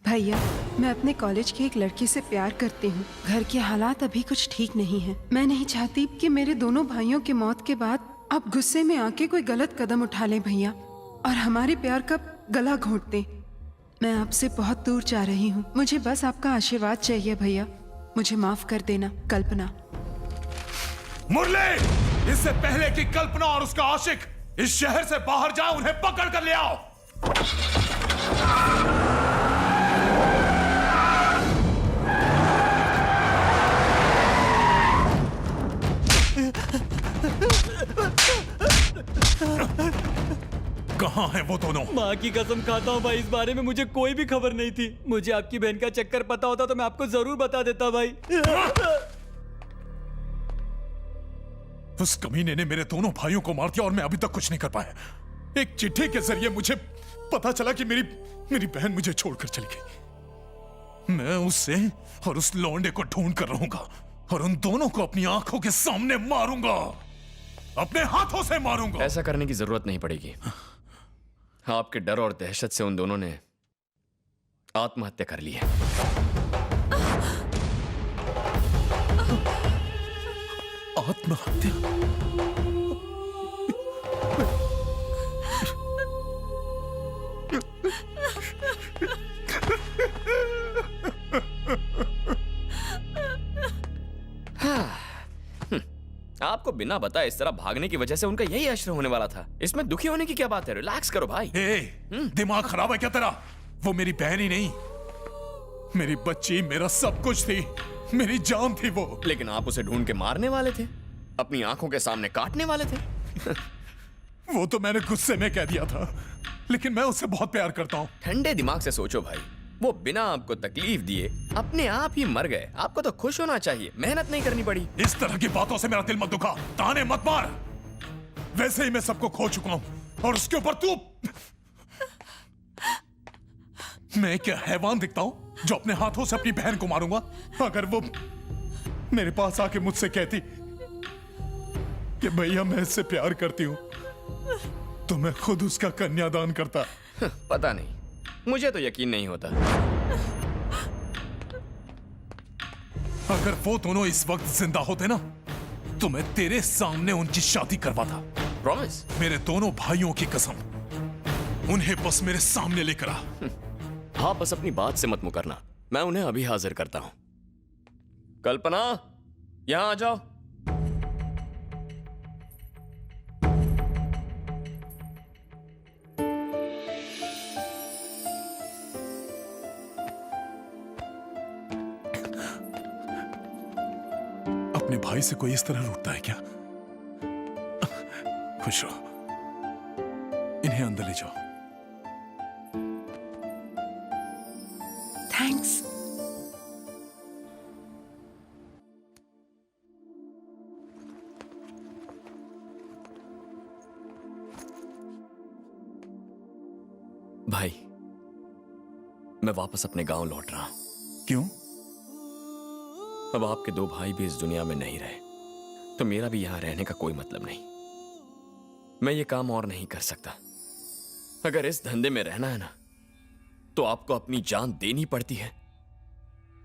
भैया, मैं अपने कॉलेज की एक लड़की से प्यार करती हूँ। घर के हालात अभी कुछ ठीक नहीं है। मैं नहीं चाहती कि मेरे दोनों भाइयों के मौत के बाद आप गुस्से में आके कोई गलत कदम उठा लें भैया, और हमारे प्यार का गला घोंट दें। मैं आपसे बहुत दूर जा रही हूँ, मुझे बस आपका आशीर्वाद चाहिए भैया। मुझे माफ कर देना। कल्पना। मुरली, इससे पहले कि कल्पना और उसका आशिक इस शहर से बाहर जाए, उन्हें पकड़ कर ले आओ। कहाँ है वो दोनों? माँ की कसम खाता हूँ भाई, इस बारे में मुझे कोई भी खबर नहीं थी। मुझे आपकी बहन का चक्कर पता होता तो मैं आपको जरूर बता देता भाई। उस कमीने ने मेरे दोनों भाइयों को मार दिया और मैं अभी तक कुछ नहीं कर पाया। एक चिट्ठी के जरिए मुझे पता चला कि मेरी बहन मुझे छोड़कर चली गई। मैं उससे और उस लौंडे को ढूंढ कर रहूंगा। और उन दोनों को अपनी आंखों के सामने मारूंगा, अपने हाथों से मारूंगा। ऐसा करने की जरूरत नहीं पड़ेगी। आपके डर और दहशत से उन दोनों ने आत्महत्या कर ली है। आत्महत्या? आपको बिना बताए इस तरह भागने की वजह से उनका यही अश्र होने वाला था। इसमें दुखी होने की क्या बात है? रिलैक्स करो भाई। दिमाग खराब है क्या तेरा? वो मेरी बहन ही नहीं, मेरी बच्ची, मेरा सब कुछ थी, मेरी जान थी वो। लेकिन आप उसे ढूंढ के मारने वाले थे, अपनी आंखों के सामने काटने वाले थे। वो तो मैंने गुस्से में कह दिया था, लेकिन मैं उससे बहुत प्यार करता हूँ। ठंडे दिमाग से सोचो भाई, वो बिना आपको तकलीफ दिए अपने आप ही मर गए। आपको तो खुश होना चाहिए, मेहनत नहीं करनी पड़ी। इस तरह की बातों से मेरा दिल मत दुखा, ताने मत मार। वैसे ही मैं सबको खो चुका हूँ, और उसके ऊपर तू। मैं क्या हैवान दिखता हूँ जो अपने हाथों से अपनी बहन को मारूंगा? अगर वो मेरे पास आके मुझसे कहती कि भैया मैं इससे प्यार करती हूँ, तो मैं खुद उसका कन्यादान करता। पता नहीं, मुझे तो यकीन नहीं होता। अगर वो दोनों इस वक्त जिंदा होते ना, तो मैं तेरे सामने उनकी शादी करवाता। प्रॉमिस? मेरे दोनों भाइयों की कसम, उन्हें बस मेरे सामने लेकर आ। आप बस अपनी बात से मत मुकरना, मैं उन्हें अभी हाजिर करता हूं। कल्पना, यहां आ जाओ। अपने भाई से कोई इस तरह रूठता है क्या? खुश रहो, इन्हें अंदर ले जाओ। थैंक्स। भाई, मैं वापस अपने गांव लौट रहा हूं। क्यों? अब आपके दो भाई भी इस दुनिया में नहीं रहे, तो मेरा भी यहां रहने का कोई मतलब नहीं। मैं ये काम और नहीं कर सकता। अगर इस धंधे में रहना है ना, तो आपको अपनी जान देनी पड़ती है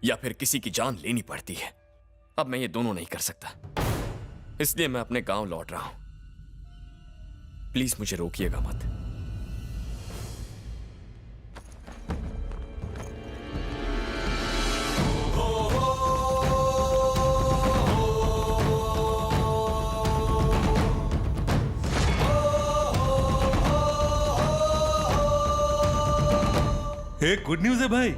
या फिर किसी की जान लेनी पड़ती है। अब मैं ये दोनों नहीं कर सकता, इसलिए मैं अपने गांव लौट रहा हूं। प्लीज मुझे रोकिएगा मत। एक गुड न्यूज है भाई।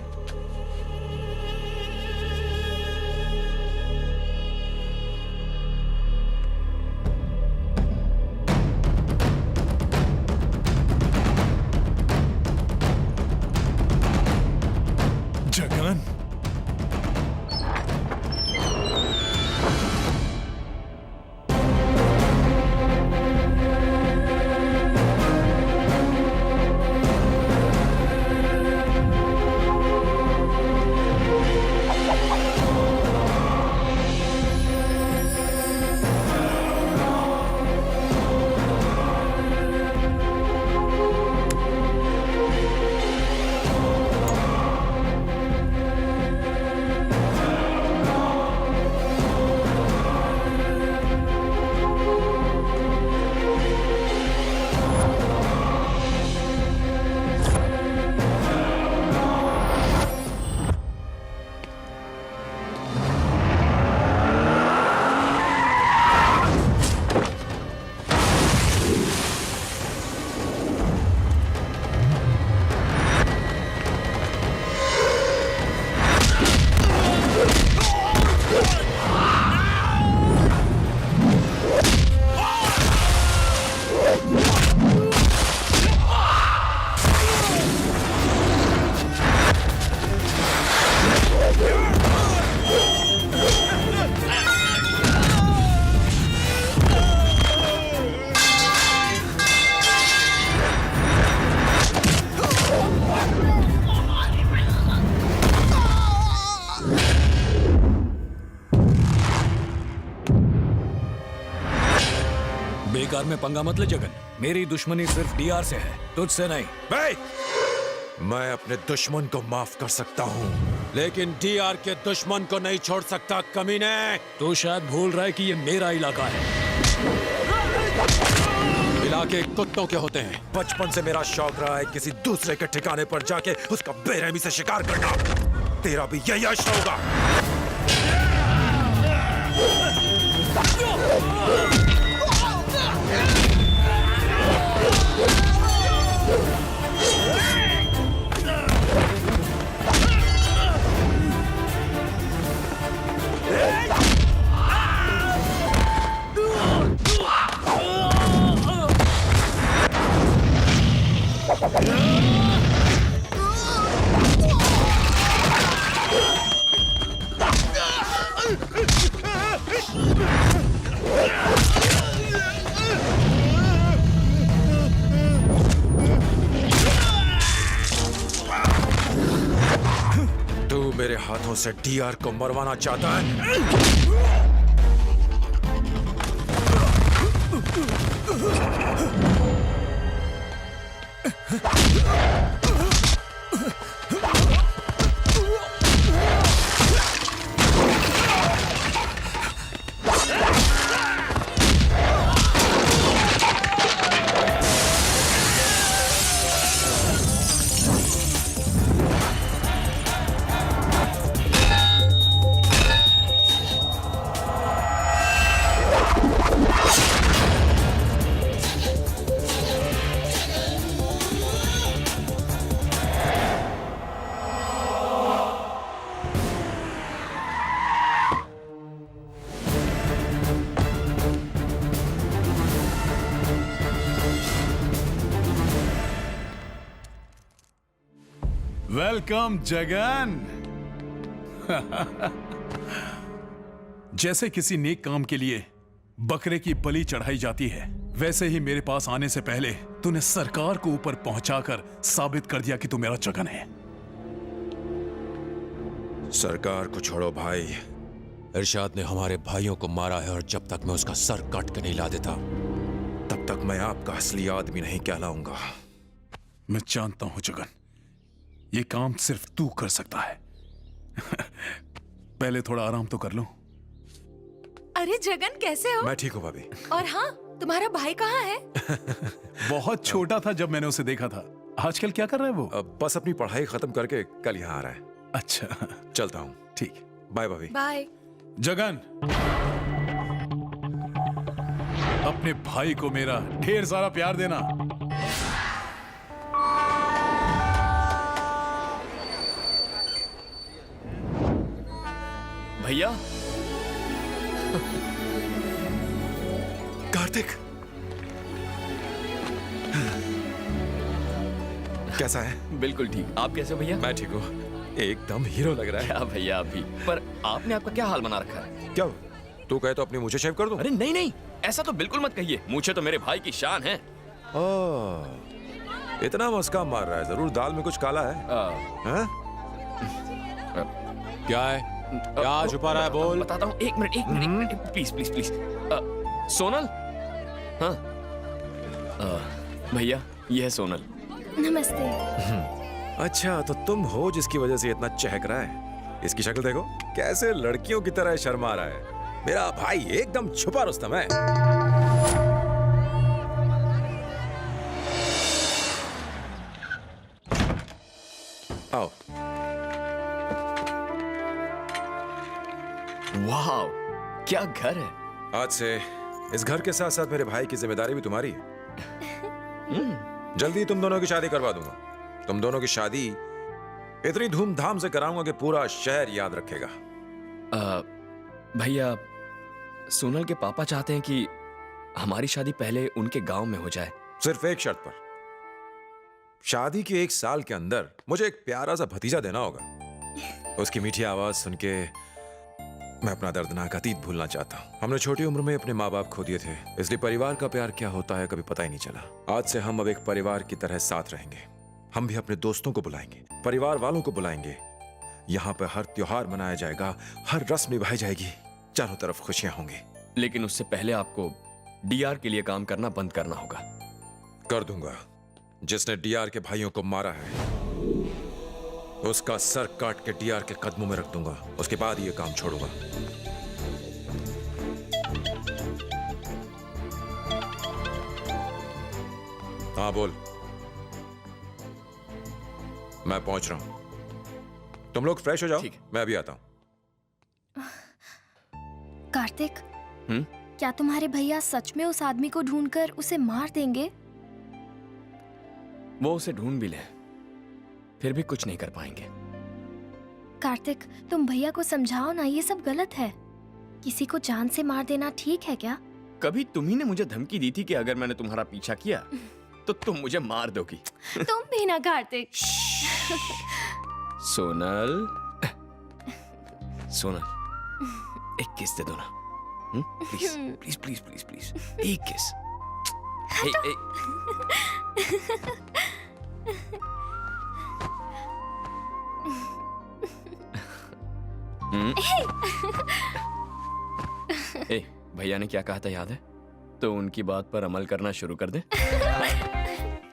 जगन, अधिकार में पंगा मत ले जगन। मेरी दुश्मनी सिर्फ डीआर से है, तुझसे नहीं। भाई, मैं अपने दुश्मन को माफ कर सकता हूँ, लेकिन डीआर के दुश्मन को नहीं छोड़ सकता कमीने। तू शायद भूल रहा है कि ये मेरा इलाका है। इलाके कुत्तों के होते हैं। बचपन से मेरा शौक रहा है किसी दूसरे के ठिकाने पर जाके उसका बेरहमी से शिकार करना। तेरा भी यही अश्र होगा। तू मेरे हाथों से डीआर को मरवाना चाहता है? वेलकम जगन। जैसे किसी नेक काम के लिए बकरे की बलि चढ़ाई जाती है, वैसे ही मेरे पास आने से पहले तूने सरकार को ऊपर पहुंचाकर साबित कर दिया कि तू मेरा जगन है। सरकार को छोड़ो भाई, इरशाद ने हमारे भाइयों को मारा है और जब तक मैं उसका सर काट के नहीं ला देता तब तक मैं आपका असली आदमी नहीं कहलाऊंगा। मैं जानता हूं जगन, ये काम सिर्फ तू कर सकता है। पहले थोड़ा आराम तो कर लो। अरे जगन, कैसे हो? मैं ठीक हूँ भाभी। और हाँ, तुम्हारा भाई कहाँ है? बहुत छोटा था जब मैंने उसे देखा था। आजकल क्या कर रहा है वो? बस अपनी पढ़ाई खत्म करके कल यहाँ आ रहा है। अच्छा, चलता हूँ। ठीक। बाय भाभी। बाय। जगन, अपने भाई को मेरा ढेर सारा प्यार देना। भैया। कार्तिक, कैसा है? बिल्कुल ठीक। आप कैसे हो भैया? मैं ठीक हूँ। एकदम हीरो लग रहा है। क्या भैया आप भी। पर आपने आपका क्या हाल बना रखा है? क्या तू कहे तो अपनी मूछें शेव कर दूं? अरे नहीं नहीं, ऐसा तो बिल्कुल मत कहिए। मूछें तो मेरे भाई की शान है। इतना मस्का मार रहा है, जरूर दाल में कुछ काला है। क्या है? क्या छुपा रहा है? बोल। बताता हूँ। एक minute please please please. Sonal. हाँ भैया, ये है सोनल। नमस्ते। अच्छा, तो तुम हो जिसकी वजह से इतना चहक रहा है। इसकी शक्ल देखो, कैसे लड़कियों की तरह शर्मा रहा है। मेरा भाई एकदम छुपा रुस्तम है। आओ। वाह, क्या घर है। आज से इस घर के साथ साथ मेरे भाई की जिम्मेदारी भी तुम्हारी है। जल्दी तुम दोनों की शादी करवा दूंगा। तुम दोनों की शादी इतनी धूमधाम से कराऊंगा कि पूरा शहर याद रखेगा। भैया, सोनल के पापा चाहते हैं कि हमारी शादी पहले उनके गांव में हो जाए। सिर्फ एक शर्त पर। शादी के 1 साल के अंदर मुझे एक प्यारा सा भतीजा देना होगा। उसकी मीठी आवाज सुन के मैं अपना दर्दनाक अतीत भूलना चाहता हूँ। हमने छोटी उम्र में अपने माँ बाप खो दिए थे, इसलिए परिवार का प्यार क्या होता है कभी पता ही नहीं चला। आज से हम अब एक परिवार की तरह साथ रहेंगे। हम भी अपने दोस्तों को बुलाएंगे, परिवार वालों को बुलाएंगे। यहाँ पर हर त्योहार मनाया जाएगा, हर रस्म निभाई जाएगी, चारों तरफ खुशियां होंगी। लेकिन उससे पहले आपको डीआर के लिए काम करना बंद करना होगा। कर दूंगा। जिसने डीआर के भाइयों को मारा है उसका सर काट के डीआर के कदमों में रख दूंगा। उसके बाद ये काम छोड़ूंगा। हाँ बोल। मैं पहुंच रहा हूं। तुम लोग फ्रेश हो जाओ, मैं अभी आता हूं। कार्तिक, क्या तुम्हारे भैया सच में उस आदमी को ढूंढकर उसे मार देंगे? वो उसे ढूंढ भी ले, फिर भी कुछ नहीं कर पाएंगे। कार्तिक, तुम भैया को समझाओ ना, ये सब गलत है। किसी को जान से मार देना ठीक है क्या? कभी तुम्ही ने मुझे धमकी दी थी कि अगर मैंने तुम्हारा पीछा किया तो तुम मुझे मार दोगी। तुम भी ना कार्तिक। सोनल, सोनल, एक किस दे दो ना, please please please please please, एक किस। ए, भैया ने क्या कहा था याद है? तो उनकी बात पर अमल करना शुरू कर दे।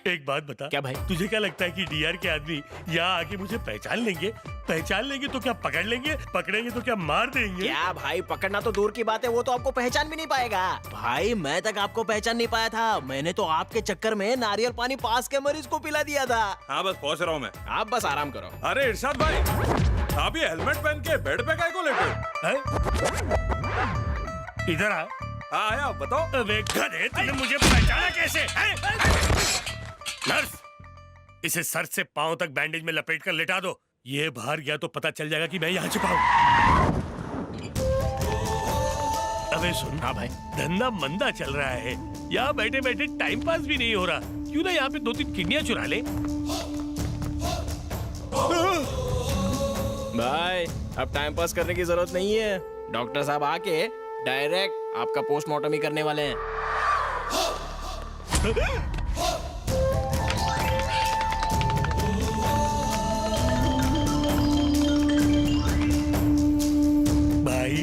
एक बात बता, क्या भाई, तुझे क्या लगता है कि डीआर के आदमी यहाँ आके मुझे पहचान लेंगे? पहचान लेंगे तो क्या पकड़ लेंगे? पकड़ेंगे तो क्या मार देंगे? क्या भाई, पकड़ना तो दूर की बात है, वो तो आपको पहचान भी नहीं पाएगा। भाई मैं तक आपको पहचान नहीं पाया था। मैंने तो आपके चक्कर में नारियल पानी पास के मरीज को पिला दिया था। हाँ बस पहुंच रहा हूँ मैं। आप बस आराम करो। अरे इरशाद भाई, आप ये हेलमेट पहन के बेड पे काहे को लेटे? इधर आ। आया, बताओ। गधे, तूने मुझे पहचाना कैसे? नर्स, इसे सर से पांव तक बैंडेज में लपेट कर लेटा दो। ये बाहर गया तो पता चल जाएगा कि मैं यहाँ छुपा हूँ। अबे सुन। हाँ भाई, धंधा मंदा चल रहा है, यहाँ बैठे बैठे टाइम पास भी नहीं हो रहा। क्यों ना यहाँ पे 2-3 किडनियाँ चुरा ले। भाई अब टाइम पास करने की जरूरत नहीं है। डॉक्टर साहब आके डायरेक्ट आपका पोस्टमार्टम ही करने वाले हैं। भाई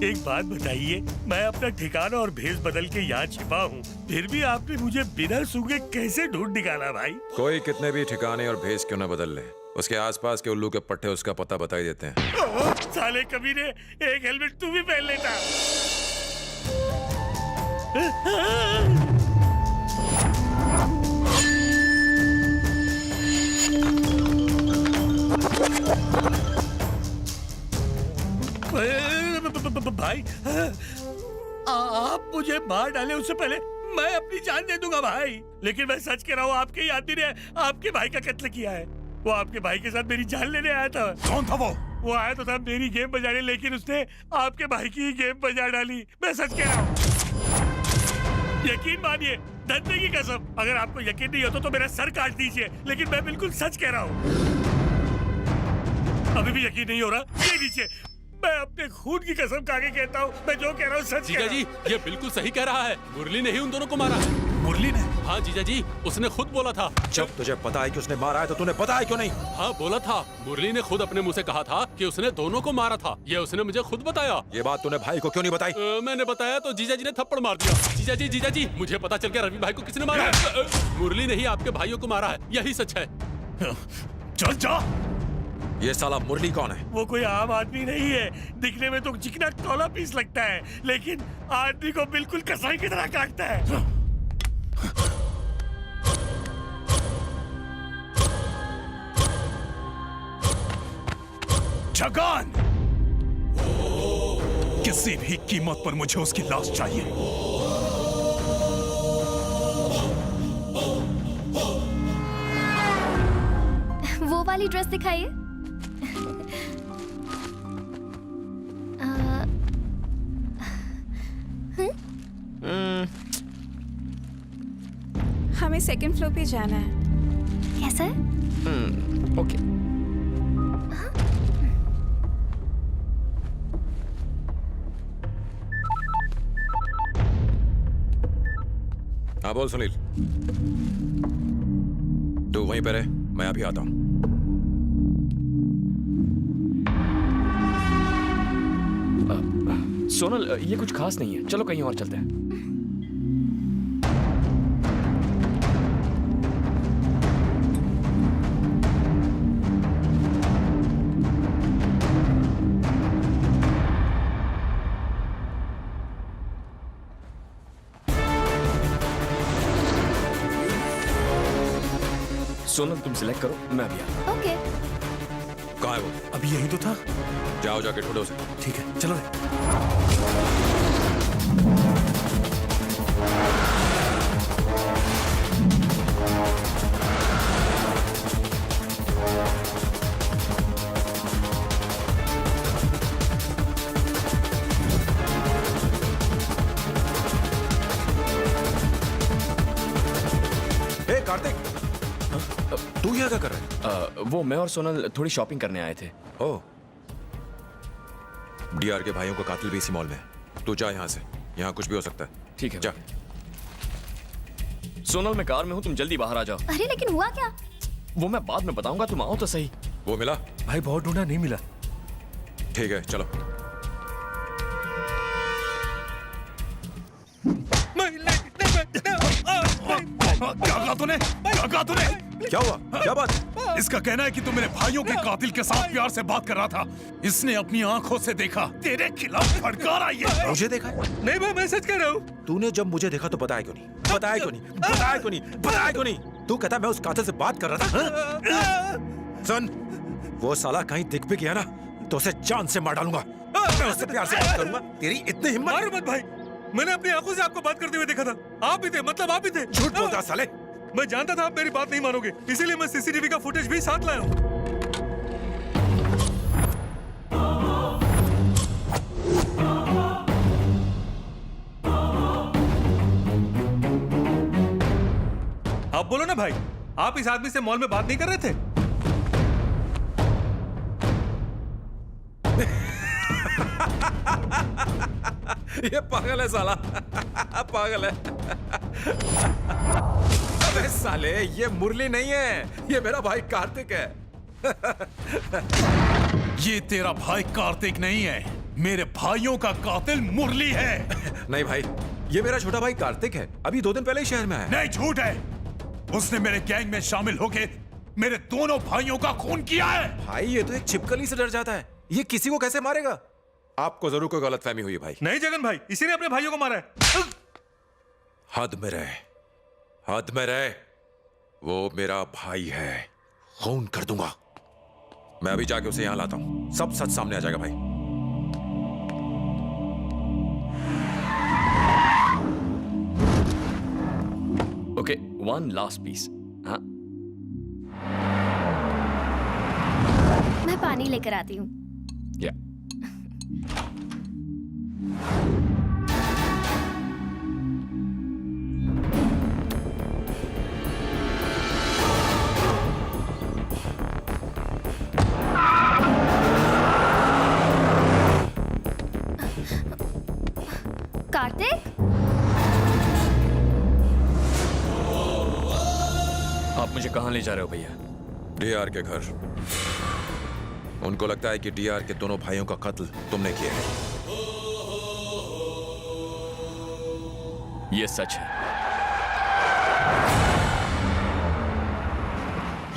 एक बात बताइए, मैं अपना ठिकाना और भेष बदल के यहाँ छिपा हूँ, फिर भी आपने मुझे बिना सूंघे कैसे ढूंढ निकाला भाई? कोई कितने भी ठिकाने और भेष क्यों न बदल ले, उसके आसपास के उल्लू के पट्टे उसका पता बता ही देते हैं। साले कभी ने एक हेलमेट तू भी पहन लेता। भाई आप मुझे मार डाले उससे पहले मैं अपनी जान दे दूंगा भाई। लेकिन मैं सच कह रहा हूँ, आपके ही आदमी ने आपके भाई का कत्ल किया है। वो आपके भाई के साथ मेरी जान लेने आया था। कौन था वो? वो आया तो था मेरी गेम बजाने, लेकिन उसने आपके भाई की ही गेम बजा डाली। मैं सच कह रहा हूँ, यकीन मानिए, धन्य की कसम। अगर आपको यकीन नहीं होता तो मेरा सर काट दीजिए, लेकिन मैं बिल्कुल सच कह रहा हूँ। अभी भी यकीन नहीं हो रहा? ये नीचे, मैं अपने खून की कसम खा के कहता हूँ, मैं जो कह रहा हूँ सच। जीजा जी, ये बिल्कुल सही कह रहा है। मुरली ने ही उन दोनों को मारा है। मुरली ने? हाँ जीजा जी, उसने खुद बोला था। जब तुझे पता है कि उसने मारा है तो तूने बताया क्यों नहीं? हाँ बोला था, मुरली ने खुद अपने मुंह से कहा था कि उसने दोनों को मारा था। ये उसने मुझे खुद बताया। ये बात तूने भाई को क्यों नहीं बताई? मैंने बताया तो जीजा जी ने थप्पड़ मार दिया। जीजा जी, मुझे पता चल गया रवि भाई को किसने मारा है। मुरली ने ही आपके भाइयों को मारा है, यही सच है। चल जा। ये साला मुरली कौन है? वो कोई आम आदमी नहीं है। दिखने में तो चिकना तौला पीस लगता है, लेकिन आदमी को बिल्कुल कसाई की तरह काटता है। जगान, किसी भी कीमत पर मुझे उसकी लाश चाहिए। वो वाली ड्रेस दिखाइए। हमें सेकंड फ्लोर पे जाना है। कैसा है? ओके। हाँ बोल सुनील, तू वहीं पर है, मैं अभी आता हूँ। सोनल, ये कुछ खास नहीं है, चलो कहीं और चलते हैं। सोनल तुम सिलेक्ट करो, मैं अभी आता ओके। कहाँ है वो? अभी यही तो था। जाओ जाके ढूंढो उसे। ठीक है, चलो रे। कार्तिक, तू यहाँ क्या कर रहा है? वो मैं और सोनल थोड़ी शॉपिंग करने आए थे। ओह, डीआर के भाइयों का कातिल भी इसी मॉल में है। तू जा यहाँ से, यहाँ कुछ भी हो सकता है। ठीक है, जा। सोनल मैं कार में हूँ, तुम जल्दी बाहर आ जाओ। अरे लेकिन हुआ क्या? वो मैं बाद में बताऊंगा, तुम आओ तो सही। वो मिला? भाई बहुत ढूंढा, नहीं मिला। ठीक है, चलो। क्या कहा तूने? क्या कहा तूने? क्या हुआ? क्या बात? इसका कहना है कि तू मेरे भाइयों के कातिल के साथ प्यार से बात कर रहा था। इसने अपनी आंखों से देखा, तेरे खिलाफ फटकार आई है। मुझे देखा? नहीं भाई, मैं सच कह रहा हूँ। तूने जब मुझे देखा तो बताया क्यों नहीं? बताया क्यों नहीं? बताया क्यों नहीं? बताया क्यों नहीं? तू कहता मैं उस कातिल से बात कर रहा था? सुन, वो साला कहीं दिख भी गया ना तो उसे जान से मार डालूंगा। मैं उससे प्यार से बात करूंगा। तेरी इतनी हिम्मत? मारो मत भाई, मैंने अपनी आंखों से आपको बात करते हुए देखा था। आप ही थे, मतलब आप ही थे। झूठ बोल रहा साले। मैं जानता था आप मेरी बात नहीं मानोगे, इसीलिए मैं सीसीटीवी का फुटेज भी साथ लाया हूँ। आप बोलो ना भाई, आप इस आदमी से मॉल में बात नहीं कर रहे थे? ये पागल है साला। पागल है। अबे साले, ये मुरली नहीं है, ये मेरा भाई कार्तिक है। ये तेरा भाई कार्तिक नहीं है, मेरे भाइयों का कातिल मुरली है। नहीं भाई, ये मेरा छोटा भाई कार्तिक है। अभी 2 दिन पहले ही शहर में आया। नहीं, झूठ है। उसने मेरे गैंग में शामिल होके मेरे दोनों भाइयों का खून किया है। भाई ये तो एक छिपकली से डर जाता है, ये किसी को कैसे मारेगा? आपको जरूर कोई गलतफहमी हुई है भाई। नहीं जगन भाई, इसी ने अपने भाइयों को मारा है। हद में रहे, हद में रहे। वो मेरा भाई है, खून कर दूंगा। मैं अभी जाके उसे यहां लाता हूं, सब सच सामने आ जाएगा भाई। Okay, one last piece. हाँ, मैं पानी लेकर आती हूँ। या कार्तिक, आप मुझे कहाँ ले जा रहे हो भैया? डीआर के घर। उनको लगता है कि डीआर के दोनों भाइयों का कत्ल तुमने किया है। ये सच है।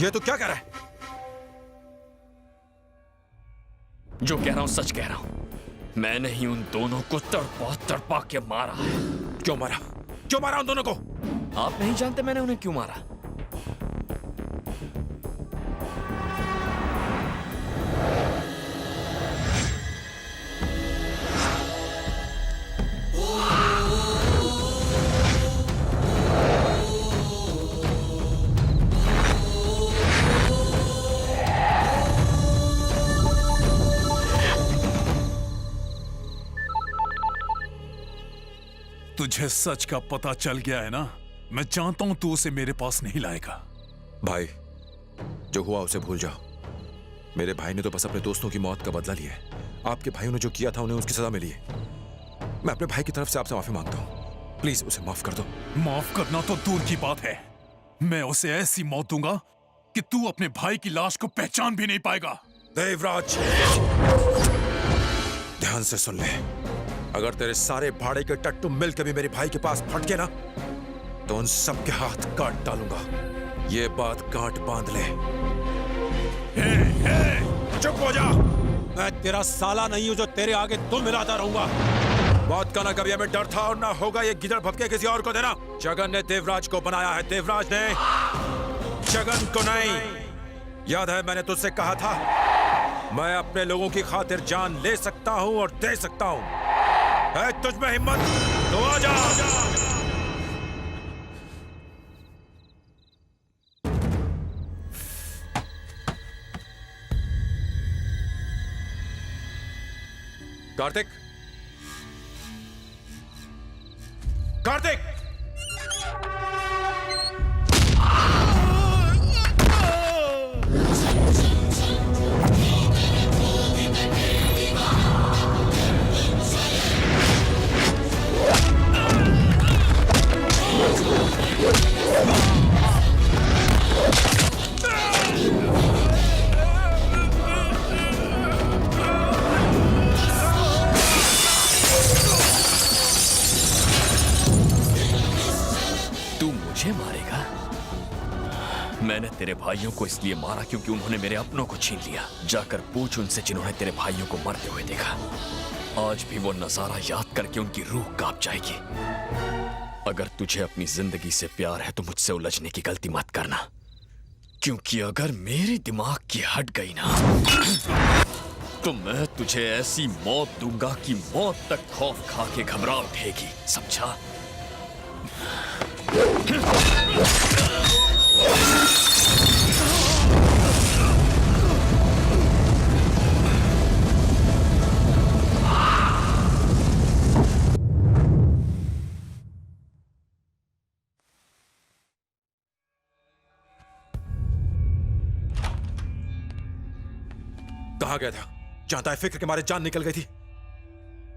ये तो क्या कह रहा है? जो कह रहा हूं सच कह रहा हूं। मैंने ही उन दोनों को तड़पा तड़पा के मारा है। क्यों मारा? क्यों मारा उन दोनों को? आप नहीं जानते मैंने उन्हें क्यों मारा? तुझे सच का पता चल गया है ना? मैं जानता हूं तू उसे मेरे पास नहीं लाएगा। भाई, जो हुआ उसे भूल जाओ। मेरे भाई ने तो बस अपने दोस्तों की मौत का बदला लिया है। आपके भाइयों ने जो किया था उन्हें उसकी सजा मिली है। मैं अपने भाई की तरफ से आपसे माफी मांगता हूं। प्लीज उसे माफ कर दो। माफ करना तो दूर की बात है, मैं उसे ऐसी मौत दूंगा कि तू अपने भाई की लाश को पहचान भी नहीं पाएगा। देवराज, ध्यान से सुन ले। अगर तेरे सारे भाड़े के टट्टू मिलकर भी मेरे भाई के पास फटके ना, तो उन सबके हाथ काट डालूंगा। ये बात गांठ बांध ले। चुप हो जा। मैं तेरा साला नहीं हूं जो तेरे आगे तुम मिलाता रहूंगा। बात का ना कभी हमें डर था और ना होगा ये गिदड़ भपके किसी और को देना। जगन ने देवराज को बनाया है, देवराज ने जगन को नहीं। याद है मैंने तुझसे कहा था मैं अपने लोगों की खातिर जान ले सकता हूं और दे सकता हूं। है तुझ में हिम्मत तो आ जा। कार्तिक, कार्तिक, मारेगा? मैंने तेरे भाइयों को इसलिए मारा क्योंकि उन्होंने मेरे अपनों को छीन लिया। जाकर पूछ उनसे जिन्होंने तेरे भाइयों को मरते हुए देखा। आज भी वो नजारा याद करके उनकी रूह कांप जाएगी। अगर तुझे अपनी जिंदगी से प्यार है तो मुझसे उलझने की गलती मत करना, क्योंकि अगर मेरे दिमाग की हट गई ना तो मैं तुझे ऐसी मौत दूंगा कि मौत तक खौफ खा के घबरा उठेगी, समझा? कहाँ गया था? चाहता है फिक्र के मारे जान निकल गई थी।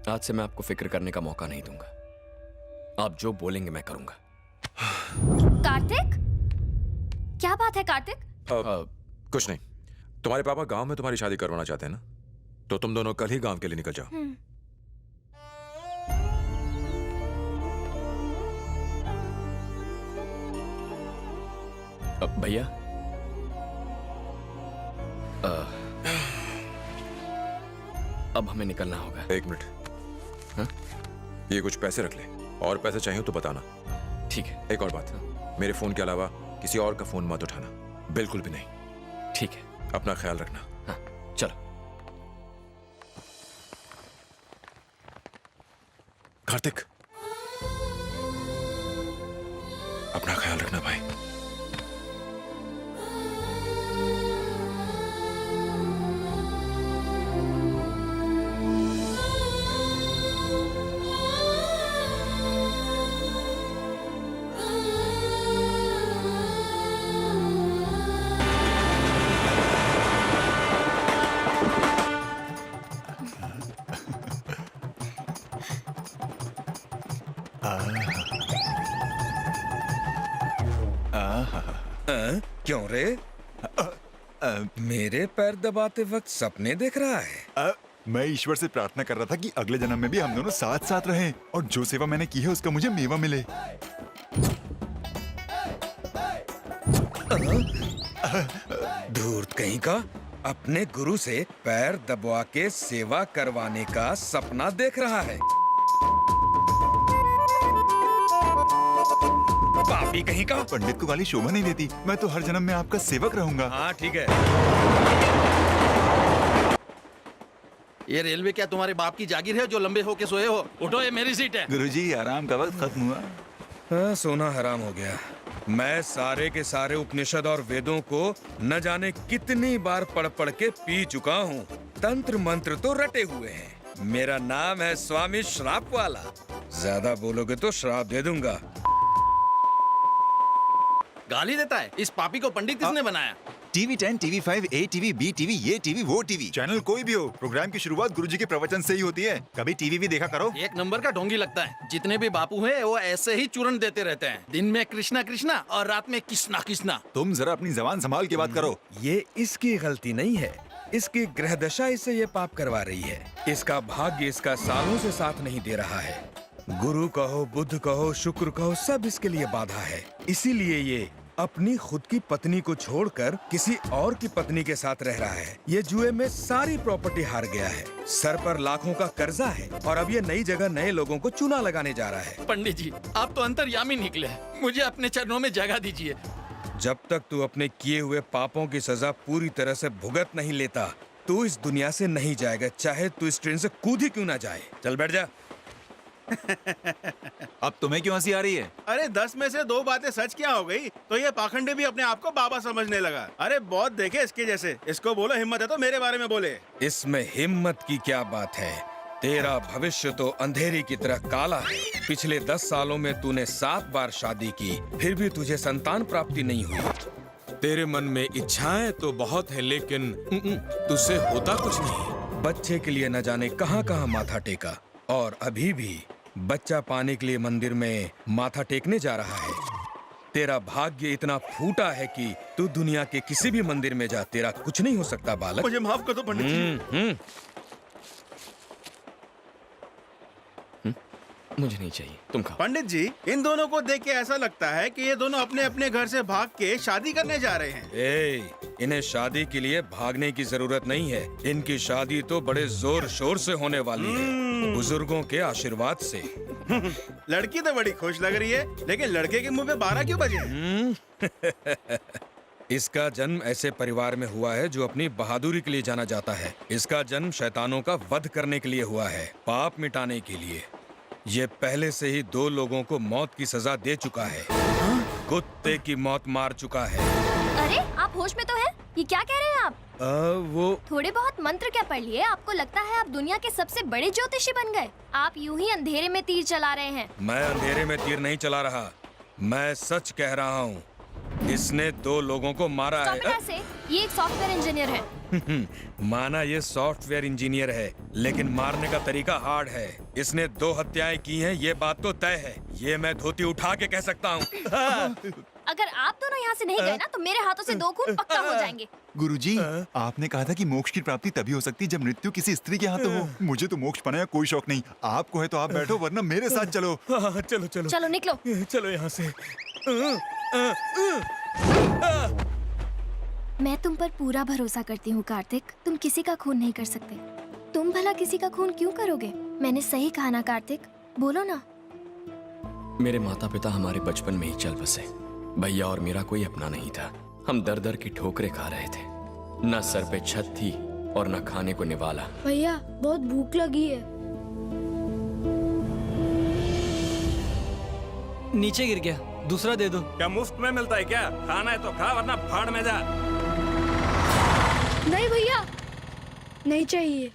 आज से मैं आपको फिक्र करने का मौका नहीं दूंगा। आप जो बोलेंगे मैं करूंगा। कार्तिक, क्या बात है कार्तिक? कुछ नहीं। तुम्हारे पापा गांव में तुम्हारी शादी करवाना चाहते हैं ना, तो तुम दोनों कल ही गांव के लिए निकल जाओ। भैया, अब हमें निकलना होगा। एक मिनट। हाँ? ये कुछ पैसे रख ले, और पैसे चाहिए तो बताना। ठीक है। एक और बात, मेरे फोन के अलावा किसी और का फोन मत उठाना, बिल्कुल भी नहीं। ठीक है। अपना ख्याल रखना। हाँ, चलो। कार्तिक, अपना ख्याल रखना भाई। क्यों रे? मेरे पैर दबाते वक्त सपने देख रहा है? मैं ईश्वर से प्रार्थना कर रहा था कि अगले जन्म में भी हम दोनों साथ साथ रहें और जो सेवा मैंने की है उसका मुझे मेवा मिले। धूर्त कहीं का, अपने गुरु से पैर दबवा के सेवा करवाने का सपना देख रहा है। पापी कहीं का। पंडित को गाली शोभा नहीं देती। मैं तो हर जन्म में आपका सेवक रहूंगा। हाँ ठीक है। ये रेलवे क्या तुम्हारे बाप की जागीर है जो लंबे होके सोए हो? उठो, ये मेरी सीट है। गुरुजी, आराम का वक्त खत्म हुआ। हाँ, सोना हराम हो गया। मैं सारे के सारे उपनिषद और वेदों को न जाने कितनी बार पढ़ पढ़ के पी चुका हूँ। तंत्र मंत्र तो रटे हुए हैं। मेरा नाम है स्वामी श्राप वाला। ज्यादा बोलोगे तो श्राप दे दूंगा। गाली देता है? इस पापी को पंडित किसने बनाया? टीवी 10, टीवी 5, ए टीवी, बी टीवी, ये टीवी, वो टीवी, चैनल कोई भी हो, प्रोग्राम की शुरुआत गुरुजी के प्रवचन से ही होती है। कभी टीवी भी देखा करो। एक नंबर का ढोंगी लगता है। जितने भी बापू हैं वो ऐसे ही चूर्ण देते रहते हैं। दिन में कृष्णा कृष्णा और रात में किसना किसना। तुम जरा अपनी जबान संभाल के बात करो। ये इसकी गलती नहीं है, इसकी ग्रह दशा इसे ये पाप करवा रही है। इसका भाग्य इसका सालों से साथ नहीं दे रहा है। गुरु कहो, बुध कहो, शुक्र कहो, सब इसके लिए बाधा है। इसीलिए ये अपनी खुद की पत्नी को छोड़कर किसी और की पत्नी के साथ रह रहा है। ये जुए में सारी प्रॉपर्टी हार गया है, सर पर लाखों का कर्जा है और अब ये नई जगह नए लोगों को चूना लगाने जा रहा है। पंडित जी, आप तो अंतर्यामी निकले। मुझे अपने चरणों में जगह दीजिए। जब तक तू अपने किए हुए पापों की सजा पूरी तरह से भुगत नहीं लेता, तू इस दुनिया से नहीं जाएगा, चाहे तू इस ट्रेन से कूद ही क्यों ना जाए। चल बैठ जा। अब तुम्हें क्यों हंसी आ रही है? अरे 10 में से 2 बातें सच क्या हो गई तो ये पाखंडी भी अपने आप को बाबा समझने लगा। अरे बहुत देखे इसके जैसे। इसको बोलो हिम्मत है तो मेरे बारे में बोले। इसमें हिम्मत की क्या बात है? तेरा भविष्य तो अंधेरी की तरह काला है। पिछले 10 सालों में तूने 7 बार शादी की, फिर भी तुझे संतान प्राप्ति नहीं हुई। तेरे मन में इच्छाएं तो बहुत है, लेकिन तुझसे होता कुछ नहीं। बच्चे के लिए न जाने कहां कहां माथा टेका, और अभी भी बच्चा पाने के लिए मंदिर में माथा टेकने जा रहा है। तेरा भाग्य इतना फूटा है कि तू दुनिया के किसी भी मंदिर में जा, तेरा कुछ नहीं हो सकता बालक। मुझे माफ कर दो पंडित जी। मुझे नहीं चाहिए, तुम खाओ। पंडित जी, इन दोनों को देख के ऐसा लगता है कि ये दोनों अपने अपने घर से भाग के शादी करने जा रहे हैं। इन्हें शादी के लिए भागने की जरूरत नहीं है। इनकी शादी तो बड़े जोर शोर से होने वाली है, बुजुर्गों के आशीर्वाद से। लड़की तो बड़ी खुश लग रही है, लेकिन लड़के के मुंह पे 12 क्यों बजे? इसका जन्म ऐसे परिवार में हुआ है जो अपनी बहादुरी के लिए जाना जाता है। इसका जन्म शैतानों का वध करने के लिए हुआ है, पाप मिटाने के लिए। ये पहले से ही 2 लोगों को मौत की सजा दे चुका है। कुत्ते की मौत मार चुका है। अरे आप होश में तो हैं? ये क्या कह रहे हैं आप? वो थोड़े बहुत मंत्र क्या पढ़ लिए? आपको लगता है आप दुनिया के सबसे बड़े ज्योतिषी बन गए? आप यूं ही अंधेरे में तीर चला रहे हैं। मैं अंधेरे में तीर नहीं चला रहा, मैं सच कह रहा हूँ। इसने 2 लोगों को मारा है। से ये एक सॉफ्टवेयर इंजीनियर है। माना ये सॉफ्टवेयर इंजीनियर है, लेकिन मारने का तरीका हार्ड है। इसने 2 हत्याएं की हैं, ये बात तो तय है। ये मैं धोती उठा के कह सकता हूँ। अगर आप दोनों यहाँ से नहीं गए ना तो मेरे हाथों से 2 खून पक्का हो जाएंगे। गुरुजी, आपने कहा था कि मोक्ष की प्राप्ति तभी हो सकती है जब मृत्यु किसी स्त्री के हाथों हो। मुझे तो मोक्ष पाने का कोई शौक नहीं। आपको है तो आप बैठो, वरना मेरे साथ चलो। चलो चलो चलो निकलो। चलो यहाँ से। मैं तुम पर पूरा भरोसा करती हूँ कार्तिक। तुम किसी का खून नहीं कर सकते। तुम भला किसी का खून क्यों करोगे? मैंने सही कहा ना कार्तिक? बोलो ना। मेरे माता पिता हमारे बचपन में ही चल बसे। भैया और मेरा कोई अपना नहीं था। हम दर दर की ठोकरें खा रहे थे। न सर पे छत थी और न खाने को निवाला। भैया बहुत भूख लगी है। नीचे गिर गया, दूसरा दे दो। क्या मुफ्त में मिलता है क्या? खाना है तो खा, वरना भाड़ में जा। नहीं भैया, नहीं चाहिए।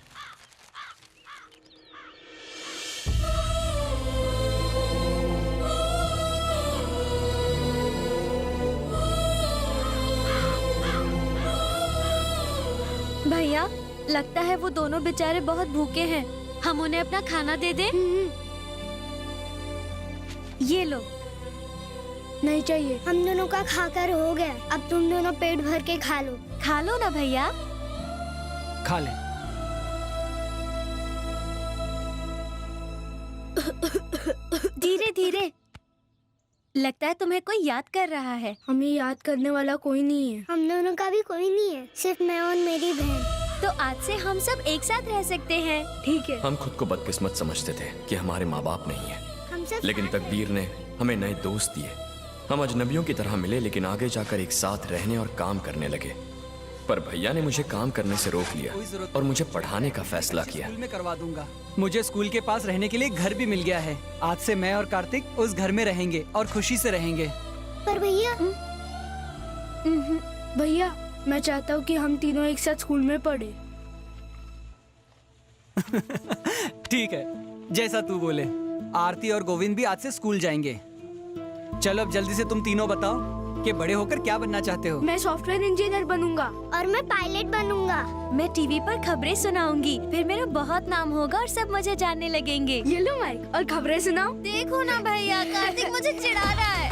भैया लगता है वो दोनों बेचारे बहुत भूखे हैं। हम उन्हें अपना खाना दे दें? ये लो। नहीं चाहिए। हम दोनों का खाकर हो गया, अब तुम दोनों पेट भर के खा लो। खा लो ना भैया। खा ले। धीरे धीरे। लगता है तुम्हें कोई याद कर रहा है। हमें याद करने वाला कोई नहीं है। हम दोनों का भी कोई नहीं है, सिर्फ मैं और मेरी बहन। तो आज से हम सब एक साथ रह सकते हैं। ठीक है। हम खुद को बदकिस्मत समझते थे कि हमारे माँ बाप नहीं है, हम सब लेकिन तकदीर ने हमें नए दोस्त दिए। हम अजनबियों की तरह मिले, लेकिन आगे जाकर एक साथ रहने और काम करने लगे। पर भैया ने मुझे काम करने से रोक लिया और मुझे पढ़ाने का फैसला किया। स्कूल में करवा दूंगा। मुझे स्कूल के पास रहने के लिए घर भी मिल गया है। आज से मैं और कार्तिक उस घर में रहेंगे और खुशी से रहेंगे। पर भैया भैया मैं चाहता हूँ कि हम तीनों एक साथ स्कूल में पढ़े। ठीक है, जैसा तू बोले। आरती और गोविंद भी आज से स्कूल जाएंगे। चलो अब जल्दी से तुम तीनों बताओ कि बड़े होकर क्या बनना चाहते हो? मैं सॉफ्टवेयर इंजीनियर बनूंगा। और मैं पायलट बनूंगा। मैं टीवी पर खबरें सुनाऊंगी, फिर मेरा बहुत नाम होगा और सब मुझे जानने लगेंगे। ये लो माइक और खबरें सुनाओ। देखो ना भैया, कार्तिक मुझे चिढ़ा रहा है।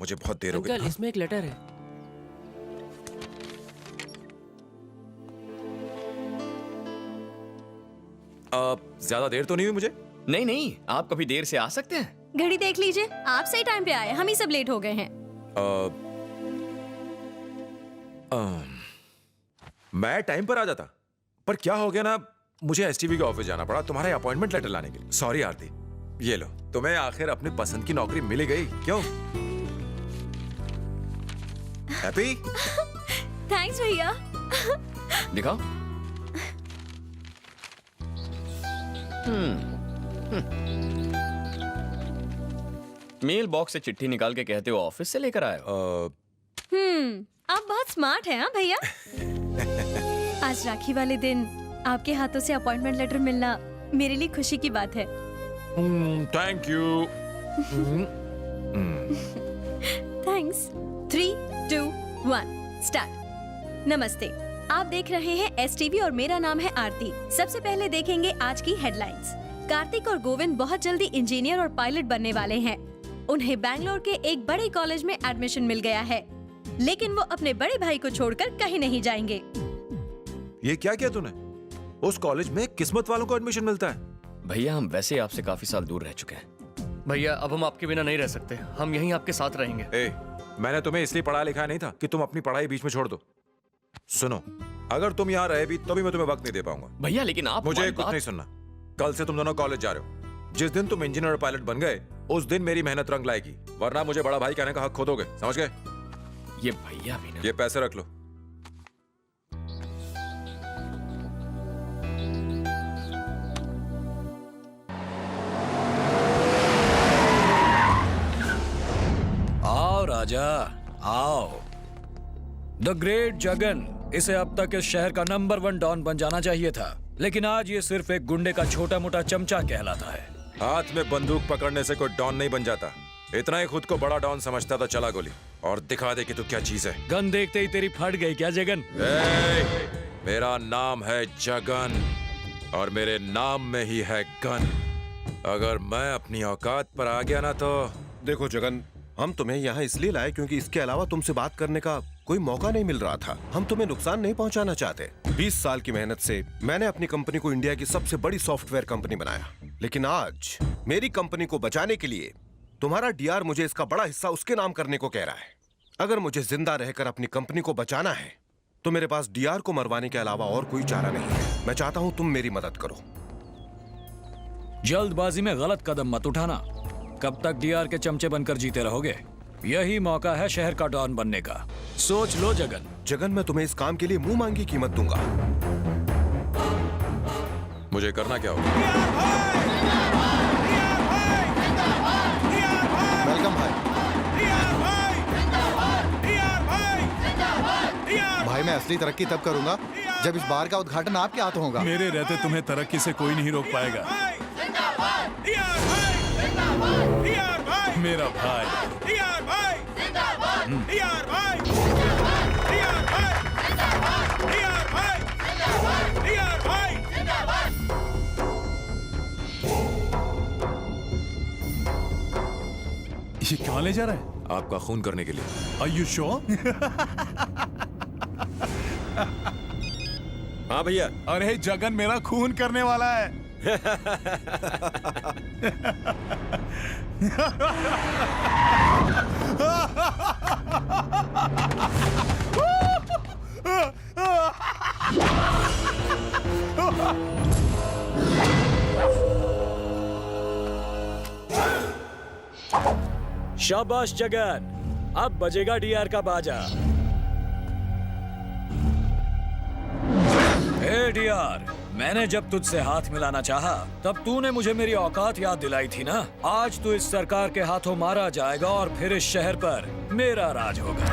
मुझे बहुत देर हो गई। अंकल इसमें एक लेटर है। ज्यादा देर तो नहीं हुई मुझे? नहीं नहीं, आप कभी देर से आ सकते हैं। घड़ी देख लीजिए, आप सही टाइम पे आए, हम ही सब लेट हो गए हैं। मैं टाइम पर आ जाता, पर क्या हो गया ना, मुझे एसटीवी के ऑफिस जाना पड़ा तुम्हारे अपॉइंटमेंट लेटर लाने के लिए। सॉरी आरती, ये लो, तुम्हें आखिर अपनी पसंद की नौकरी मिल गई। क्यों? हैप्पी? थैंक्स भैया। दिखाओ। मेल बॉक्स से चिट्ठी निकाल के कहते हो ऑफिस से लेकर आए हो। आप बहुत स्मार्ट हैं हाँ भैया। आज राखी वाले दिन आपके हाथों से अपॉइंटमेंट लेटर मिलना मेरे लिए खुशी की बात है। Thank you. थैंक्स। 3, 2, 1 स्टार्ट। नमस्ते, आप देख रहे हैं एसटीवी और मेरा नाम है आरती। सबसे पहले देखेंगे आज की हेडलाइंस। कार्तिक और गोविंद बहुत जल्दी इंजीनियर और पायलट बनने वाले हैं। उन्हें बैंगलोर के एक बड़े कॉलेज में एडमिशन मिल गया है, लेकिन वो अपने बड़े भाई को छोड़कर कहीं नहीं जाएंगे। ये क्या किया तूने? उस कॉलेज में किस्मत वालों को एडमिशन मिलता है। भैया हम वैसे आपसे काफी साल दूर रह चुके हैं। भैया अब हम आपके बिना नहीं रह सकते, हम यहीं आपके साथ रहेंगे। मैंने तुम्हें इसलिए पढ़ा लिखा नहीं था कि तुम अपनी पढ़ाई बीच में छोड़ दो। सुनो, अगर तुम यहाँ रहे भी तो भी मैं तुम्हें वक्त नहीं दे पाऊंगा। भैया लेकिन आप मुझे कुछ नहीं सुनना। कल से तुम दोनों कॉलेज जा रहे हो। जिस दिन तुम इंजीनियर और पायलट बन गए उस दिन मेरी मेहनत रंग लाएगी, वरना मुझे बड़ा भाई कहने का हक खो दोगे, समझ गए? ये भैया भी ना। ये पैसे रख लो। आओ राजा आओ। द ग्रेट जगन, इसे अब तक इस शहर का नंबर 1 डॉन बन जाना चाहिए था, लेकिन आज ये सिर्फ एक गुंडे का छोटा मोटा चमचा कहलाता है। हाथ में बंदूक पकड़ने से कोई डॉन नहीं बन जाता। इतना ही खुद को बड़ा डॉन समझता तो चला गोली और दिखा दे कि तू क्या चीज है। गन देखते ही तेरी फट गई क्या जगन? मेरा नाम है जगन और मेरे नाम में ही है गन। अगर मैं अपनी औकात पर आ गया ना तो देखो जगन, हम तुम्हें यहाँ इसलिए लाए क्योंकि इसके अलावा तुमसे बात करने का कोई मौका नहीं मिल रहा था। हम तुम्हें नुकसान नहीं पहुँचाना चाहते। 20 साल की मेहनत से मैंने अपनी कंपनी को इंडिया की सबसे बड़ी सॉफ्टवेयर कंपनी बनाया, लेकिन आज मेरी कंपनी को बचाने के लिए तुम्हारा डीआर मुझे इसका बड़ा हिस्सा उसके नाम करने को कह रहा है। अगर मुझे जिंदा रहकर अपनी कंपनी को बचाना है तो मेरे पास डीआर को मरवाने के अलावा और कोई चारा नहीं है। मैं चाहता हूँ तुम मेरी मदद करो। जल्दबाजी में गलत कदम मत उठाना। कब तक डीआर के चमचे बनकर जीते रहोगे? यही मौका है शहर का डॉन बनने का। सोच लो जगन। जगन, मैं तुम्हें इस काम के लिए मुंह मांगी कीमत दूंगा। मुझे करना क्या होगा? वेलकम भाई। भाई मैं असली तरक्की तब करूंगा जब इस बार का उद्घाटन आपके हाथों होगा। मेरे रहते तुम्हें तरक्की से कोई नहीं रोक पाएगा। मेरा भाई। ये कहाँ ले जा रहा है? आपका खून करने के लिए। Are you sure? हाँ भैया। अरे जगन मेरा खून करने वाला है। शाबाश जगन, अब बजेगा डीआर का बाजा। ए डीआर, मैंने जब तुझसे हाथ मिलाना चाहा तब तूने मुझे मेरी औकात याद दिलाई थी ना। आज तू इस सरकार के हाथों मारा जाएगा और फिर इस शहर पर मेरा राज होगा।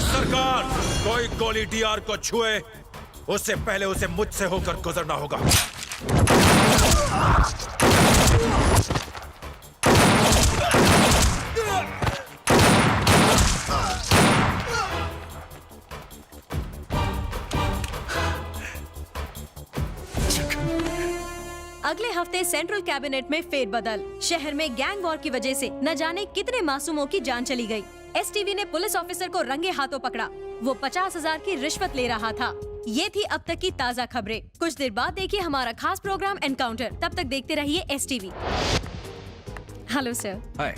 सरकार, कोई गोली डीआर को छुए उससे पहले उसे मुझसे होकर गुजरना होगा। अगले हफ्ते सेंट्रल कैबिनेट में फेरबदल। शहर में गैंग वॉर की वजह से न जाने कितने मासूमों की जान चली गई। एसटीवी ने पुलिस ऑफिसर को रंगे हाथों पकड़ा। वो 50,000 की रिश्वत ले रहा था। ये थी अब तक की ताज़ा खबरें। कुछ देर बाद देखिए हमारा खास प्रोग्राम एनकाउंटर। तब तक देखते रहिए एसटीवी। Hello sir. हाय,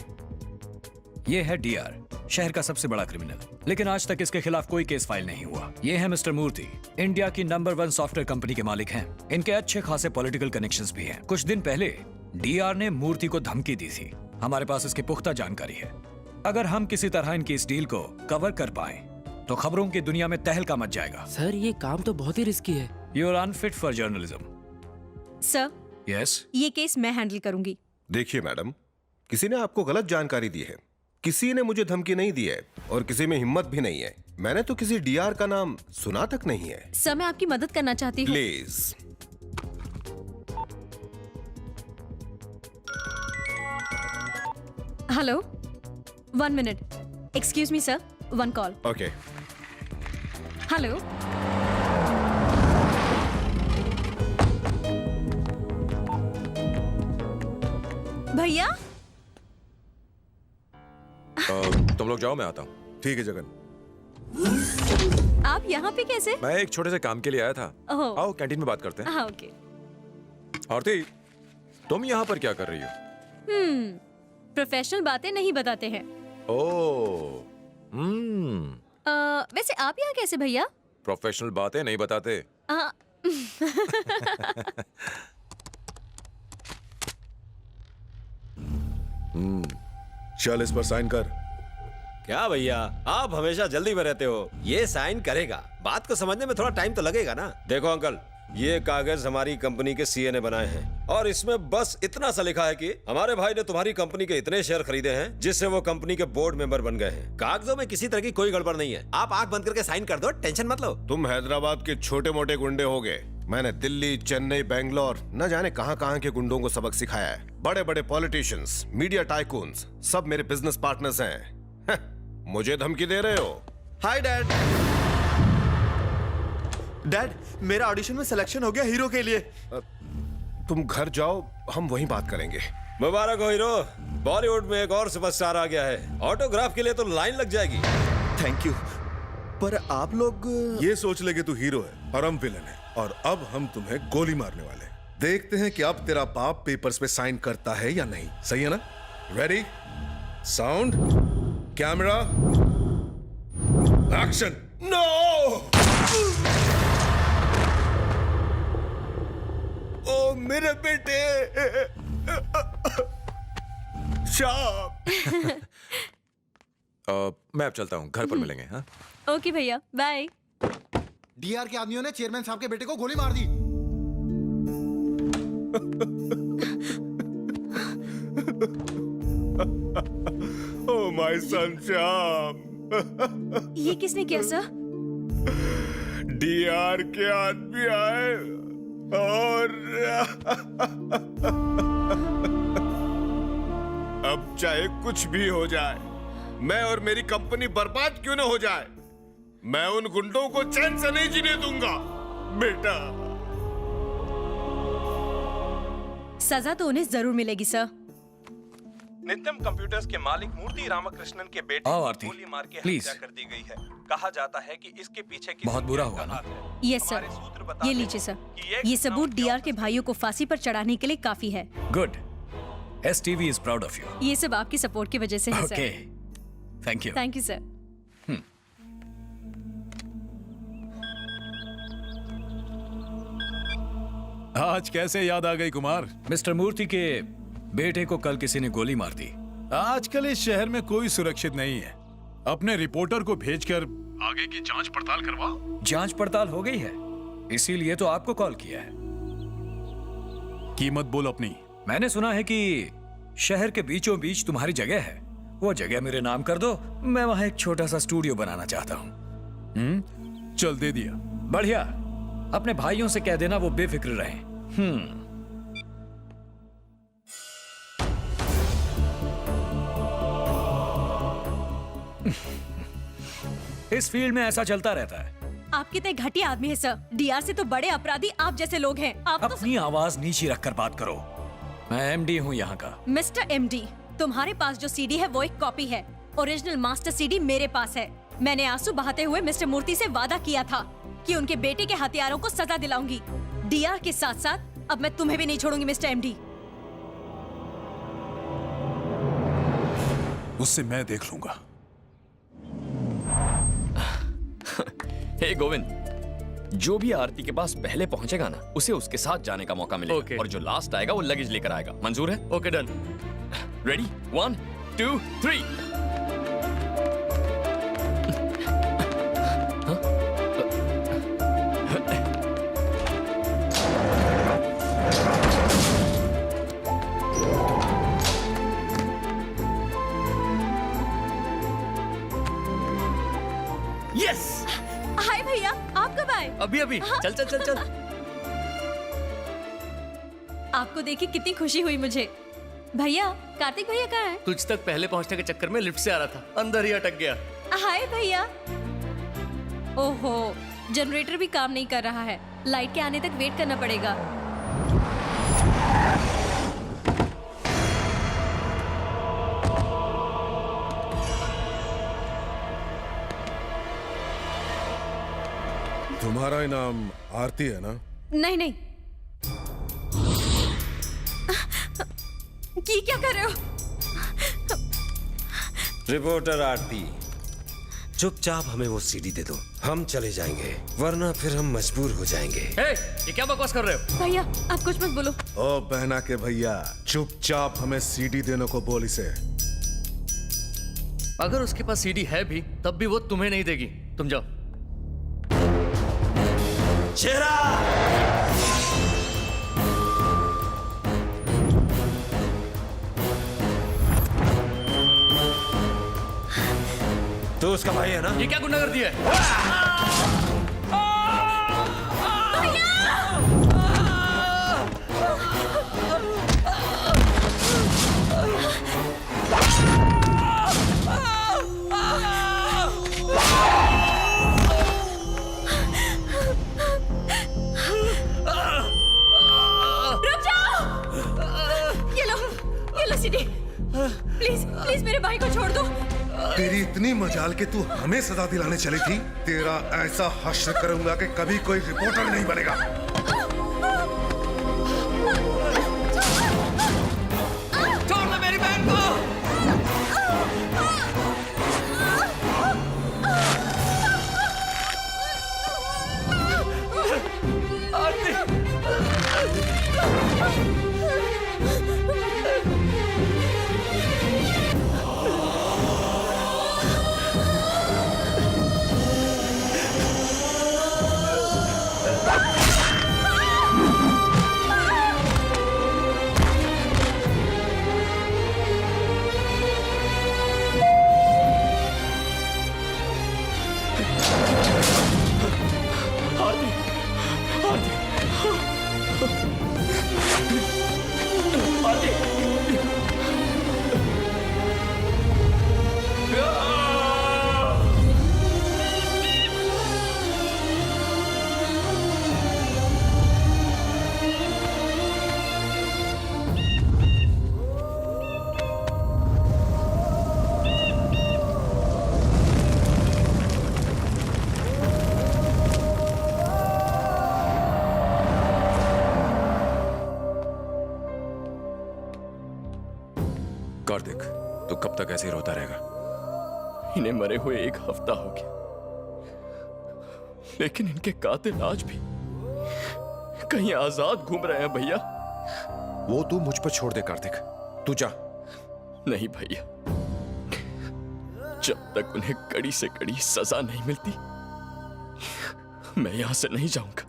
ये है डीआर, शहर का सबसे बड़ा क्रिमिनल, लेकिन आज तक इसके खिलाफ कोई केस फाइल नहीं हुआ। ये है मिस्टर मूर्ति, इंडिया की नंबर 1 सॉफ्टवेयर कंपनी के मालिक हैं। इनके अच्छे खासे पॉलिटिकल कनेक्शंस भी हैं। कुछ दिन पहले डीआर ने मूर्ति को धमकी दी थी। हमारे पास इसकी पुख्ता जानकारी है। अगर हम किसी तरह इनकी इस डील को कवर कर पाए तो खबरों की दुनिया में तहलका मच जाएगा। सर, ये काम तो बहुत ही रिस्की है। You are unfit for journalism. Sir, yes, ये केस मैं हैंडल करूंगी। देखिए मैडम, किसी ने आपको गलत जानकारी दी है। किसी ने मुझे धमकी नहीं दी है और किसी में हिम्मत भी नहीं है। मैंने तो किसी डीआर का नाम सुना तक नहीं है। सर, मैं आपकी मदद करना चाहती हूँ। Please. Hello, 1 minute. Excuse me sir, 1 call. Okay. Hello. भैया, तुम लोग जाओ, मैं आता हूँ। ठीक है जगन। आप यहाँ पे कैसे? मैं एक छोटे से काम के लिए आया था। ओह। आओ कैंटीन में बात करते हैं। हाँ, ओके। आरती, तुम यहाँ पर क्या कर रही हो? प्रोफेशनल बातें नहीं बताते हैं। ओह, वैसे आप यहाँ कैसे भैया? प्रोफेशनल बातें नहीं बताते। चल इस पर साइन कर। क्या भैया, आप हमेशा जल्दी में रहते हो। ये साइन करेगा, बात को समझने में थोड़ा टाइम तो लगेगा ना। देखो अंकल, ये कागज हमारी कंपनी के सीए ने बनाए हैं और इसमें बस इतना सा लिखा है कि हमारे भाई ने तुम्हारी कंपनी के इतने शेयर खरीदे हैं जिससे वो कंपनी के बोर्ड मेंबर बन गए हैं। कागजों में किसी तरह की कोई गड़बड़ नहीं है। आप आंख बंद करके साइन कर दो, टेंशन मत लो। तुम हैदराबाद के छोटे मोटे गुंडे हो गए। मैंने दिल्ली, चेन्नई, बेंगलोर, न जाने कहां के गुंडों को सबक सिखाया है। बड़े बड़े पॉलिटिशियंस, मीडिया टाइकून्स, सब मेरे बिजनेस पार्टनर्स हैं। मुझे धमकी दे रहे हो? Hi dad. डैड, मेरा ऑडिशन में सिलेक्शन हो गया हीरो के लिए। तुम घर जाओ, हम वहीं बात करेंगे। मुबारक हो हीरो, बॉलीवुड में एक और सुपरस्टार आ गया है। ऑटोग्राफ के लिए तो लाइन लग जाएगी। Thank you. पर आप लोग ये सोच ले कि तू हीरो है और हम विलन है, और अब हम तुम्हें गोली मारने वाले हैं। देखते हैं कि अब तेरा बाप पेपर्स पे साइन करता है या नहीं। सही है ना? Ready, sound, camera, action. No! ओ मेरे बेटे, शाम। मैं अब चलता हूँ, घर पर मिलेंगे। हाँ, ओके भैया, बाय। डीआर के आदमियों ने चेयरमैन साहब के बेटे को गोली मार दी। Oh my son Shyam. ये किसने किया सर? डीआर के आदमी आए और अब चाहे कुछ भी हो जाए, मैं और मेरी कंपनी बर्बाद क्यों न हो जाए, मैं उन गुंडों को चैन से नहीं जीने दूंगा। बेटा, सजा तो उन्हें जरूर मिलेगी सर। नित्यम कंप्यूटर्स के मालिक मूर्ति रामकृष्णन के बेटे आओ को आरती, गोली मार के प्लीज। हत्या कर दी गई है। कहा जाता है कि इसके पीछे किसी बहुत बुरा हुआ ना? यस सर, ये लीजिए सर। ये सबूत डीआर के भाइयों को फांसी पर चढ़ाने के लिए काफी है। Good, STV is proud of you. ये सब आपकी सपोर्ट की वजह से है okay, sir. Thank you. Thank you sir. आज कैसे याद आ गई कुमार? मिस्टर मूर्ति के बेटे को कल किसी ने गोली मार दी। आजकल इस शहर में कोई सुरक्षित नहीं है। अपने रिपोर्टर को भेजकर आगे की जांच पड़ताल करवाओ। जांच पड़ताल हो गई है, इसीलिए तो आपको कॉल किया है। कीमत बोल अपनी। मैंने सुना है कि शहर के बीचों बीच तुम्हारी जगह है। वो जगह मेरे नाम कर दो, मैं वहां एक छोटा सा स्टूडियो बनाना चाहता हूँ। चल दे दिया। बढ़िया, अपने भाइयों से कह देना वो बेफिक्र रहें। इस फील्ड में ऐसा चलता रहता है, आप कितने घटिया आदमी है सर। डीआर से तो बड़े अपराधी आप जैसे लोग हैं। आप तो अपनी आवाज नीचे रखकर बात करो। मैं एमडी हूँ यहाँ का। मिस्टर एमडी, तुम्हारे पास जो सीडी है वो एक कॉपी है। ओरिजिनल मास्टर सीडी मेरे पास है। मैंने आंसू बहाते हुए मिस्टर मूर्ति से वादा किया था कि उनके बेटे के हत्यारों को सजा दिलाऊंगी। डीआर के साथ साथ अब मैं तुम्हें भी नहीं छोड़ूंगी मिस्टर एमडी। उससे मैं देख लूंगा। हे गोविंद, जो भी आरती के पास पहले पहुंचेगा ना, उसे उसके साथ जाने का मौका मिलेगा। और जो लास्ट आएगा वो लगेज लेकर आएगा। मंजूर है? Okay, done. रेडी? 1 2 3। यस। हाय भैया, आप कब आए? अभी अभी। चल चल चल चल। आपको देखी कितनी खुशी हुई मुझे। भैया, कार्तिक भैया कहाँ है? तुझ तक पहले पहुंचने के चक्कर में लिफ्ट से आ रहा था, अंदर ही अटक गया। हाय भैया। ओहो, जनरेटर भी काम नहीं कर रहा है। लाइट के आने तक वेट करना पड़ेगा। तुम्हारा इनाम आरती है ना? नहीं नहीं। की क्या कर रहे हो? रिपोर्टर आरती, चुपचाप हमें वो सीडी दे दो, हम चले जाएंगे, वरना फिर हम मजबूर हो जाएंगे। ये क्या बकवास कर रहे हो? भैया, आप कुछ मत बोलो। ओ बहना के भैया, चुपचाप हमें सीडी देने को बोल इसे। अगर उसके पास सीडी है भी, तब भी वो तुम्हें नहीं देगी। तुम जाओ। चेहरा तो उसका भाई है ना? ये क्या गुंडागर्दी है? प्लीज प्लीज मेरे भाई को छोड़ दो। तेरी इतनी मजाल के तू हमें सजा दिलाने चली थी। तेरा ऐसा हश्र करूंगा कि कभी कोई रिपोर्टर नहीं बनेगा। छोड़ दो मेरी बहन को। कार्तिक, तो कब तक ऐसे ही रोता रहेगा? इन्हें मरे हुए 1 हफ्ता हो गया, लेकिन इनके कातिल आज भी कहीं आजाद घूम रहे हैं भैया। वो तू मुझ पर छोड़ दे कार्तिक, तू जा। नहीं भैया, जब तक उन्हें कड़ी से कड़ी सजा नहीं मिलती, मैं यहां से नहीं जाऊंगा।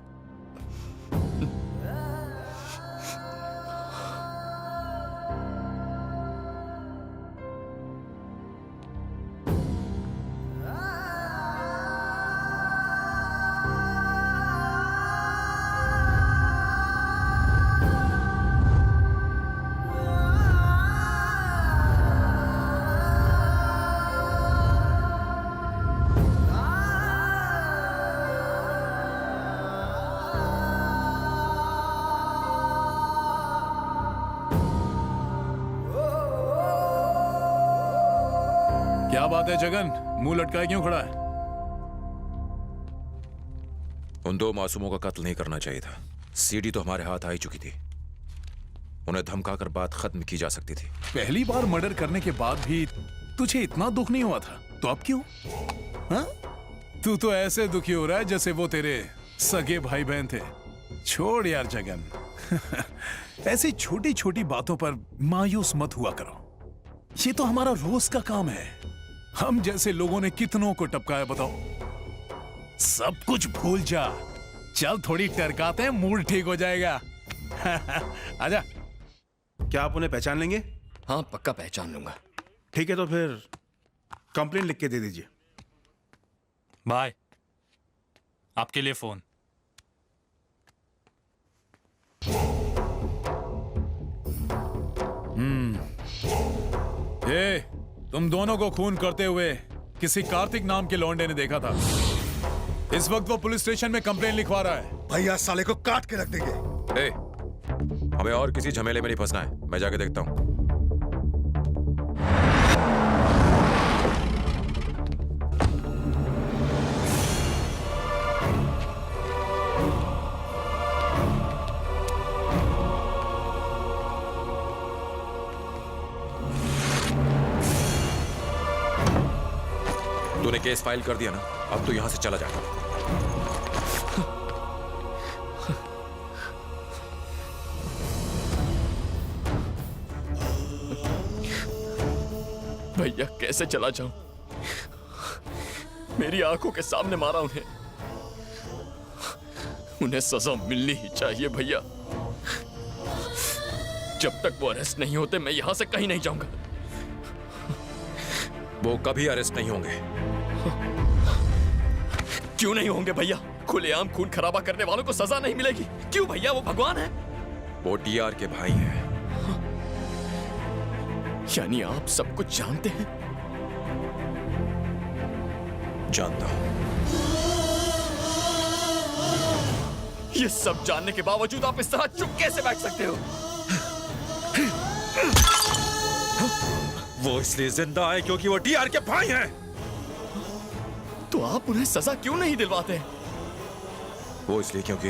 क्या बात है जगन, मुंह लटकाए क्यों खड़ा है? उन दो मासूमों का कत्ल नहीं करना चाहिए था। सीडी तो हमारे हाथ आ ही चुकी थी। उन्हें धमकाकर बात खत्म की जा सकती थी। पहली बार मर्डर करने के बाद भी तुझे इतना दुख नहीं हुआ था, तो अब क्यों? हाँ? तू तो ऐसे दुखी हो रहा है जैसे वो तेरे सगे भाई बहन थे। छोड़ यार जगन। ऐसी छोटी छोटी बातों पर मायूस मत हुआ करो। ये तो हमारा रोज का काम है। हम जैसे लोगों ने कितनों को टपकाया बताओ। सब कुछ भूल जा। चल थोड़ी टरकाते हैं, मूड ठीक हो जाएगा। आजा। क्या आप उन्हें पहचान लेंगे? हाँ पक्का पहचान लूंगा। ठीक है तो फिर कंप्लेंट लिख के दे दीजिए। बाय। आपके लिए फोन। तुम दोनों को खून करते हुए किसी कार्तिक नाम के लौंडे ने देखा था। इस वक्त वो पुलिस स्टेशन में कंप्लेंट लिखवा रहा है। भैया साले को काट के रख देंगे। हमें और किसी झमेले में नहीं फंसना है। मैं जाके देखता हूं। तूने केस फाइल कर दिया ना, अब तू यहां से चला जा। भैया कैसे चला जाऊं? मेरी आंखों के सामने मारा उन्हें। उन्हें सजा मिलनी ही चाहिए भैया। जब तक वो अरेस्ट नहीं होते मैं यहां से कहीं नहीं जाऊंगा। वो कभी अरेस्ट नहीं होंगे। क्यों नहीं होंगे भैया? खुलेआम खून खराबा करने वालों को सजा नहीं मिलेगी। क्यों भैया? वो भगवान है। वो डीआर के भाई हैं। यानी आप सब कुछ जानते हैं? जानता हूं। ये सब जानने के बावजूद आप इस तरह चुप कैसे बैठ सकते हो? वो इसलिए जिंदा है क्योंकि वो डीआर के भाई हैं। तो आप उन्हें सजा क्यों नहीं दिलवाते? वो इसलिए क्योंकि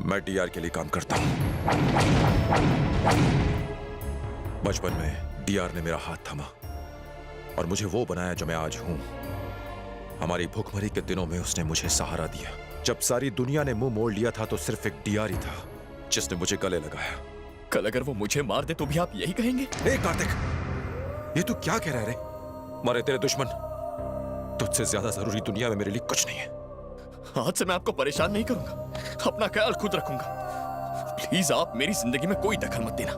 मैं डीआर के लिए काम करता हूं। बचपन में डीआर ने मेरा हाथ थामा और मुझे वो बनाया जो मैं आज हूं। हमारी भूखमरी के दिनों में उसने मुझे सहारा दिया। जब सारी दुनिया ने मुंह मोड़ लिया था तो सिर्फ एक डीआर ही था जिसने मुझे गले लगाया। कल अगर वो मुझे मार दे तो भी आप यही कहेंगे? कार्तिक, ये तू क्या कह रहा है रे? मारे तेरे दुश्मन, तुझसे ज्यादा जरूरी दुनिया में मेरे लिए कुछ नहीं है। आज से मैं आपको परेशान नहीं करूंगा। अपना ख्याल खुद रखूंगा। प्लीज आप मेरी जिंदगी में कोई दखल मत देना।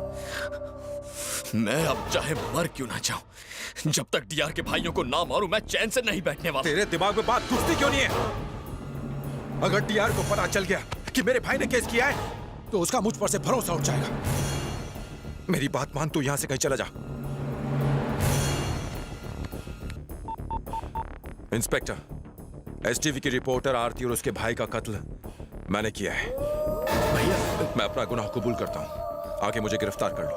मैं अब चाहे मर क्यों ना जाऊं, जब तक डीआर के भाइयों को ना मारूं मैं चैन से नहीं बैठने वाला। तेरे दिमाग में बात घुसती क्यों नहीं है? अगर डीआर को पता चल गया कि मेरे भाई ने केस किया है तो उसका मुझ पर से भरोसा उठ जाएगा। मेरी बात मान, तू यहां से कहीं चला जा। इंस्पेक्टर, एसटीवी की रिपोर्टर आरती और उसके भाई का कत्ल मैंने किया है। भैया मैं अपना गुनाह कबूल करता हूं। आके मुझे गिरफ्तार कर लो।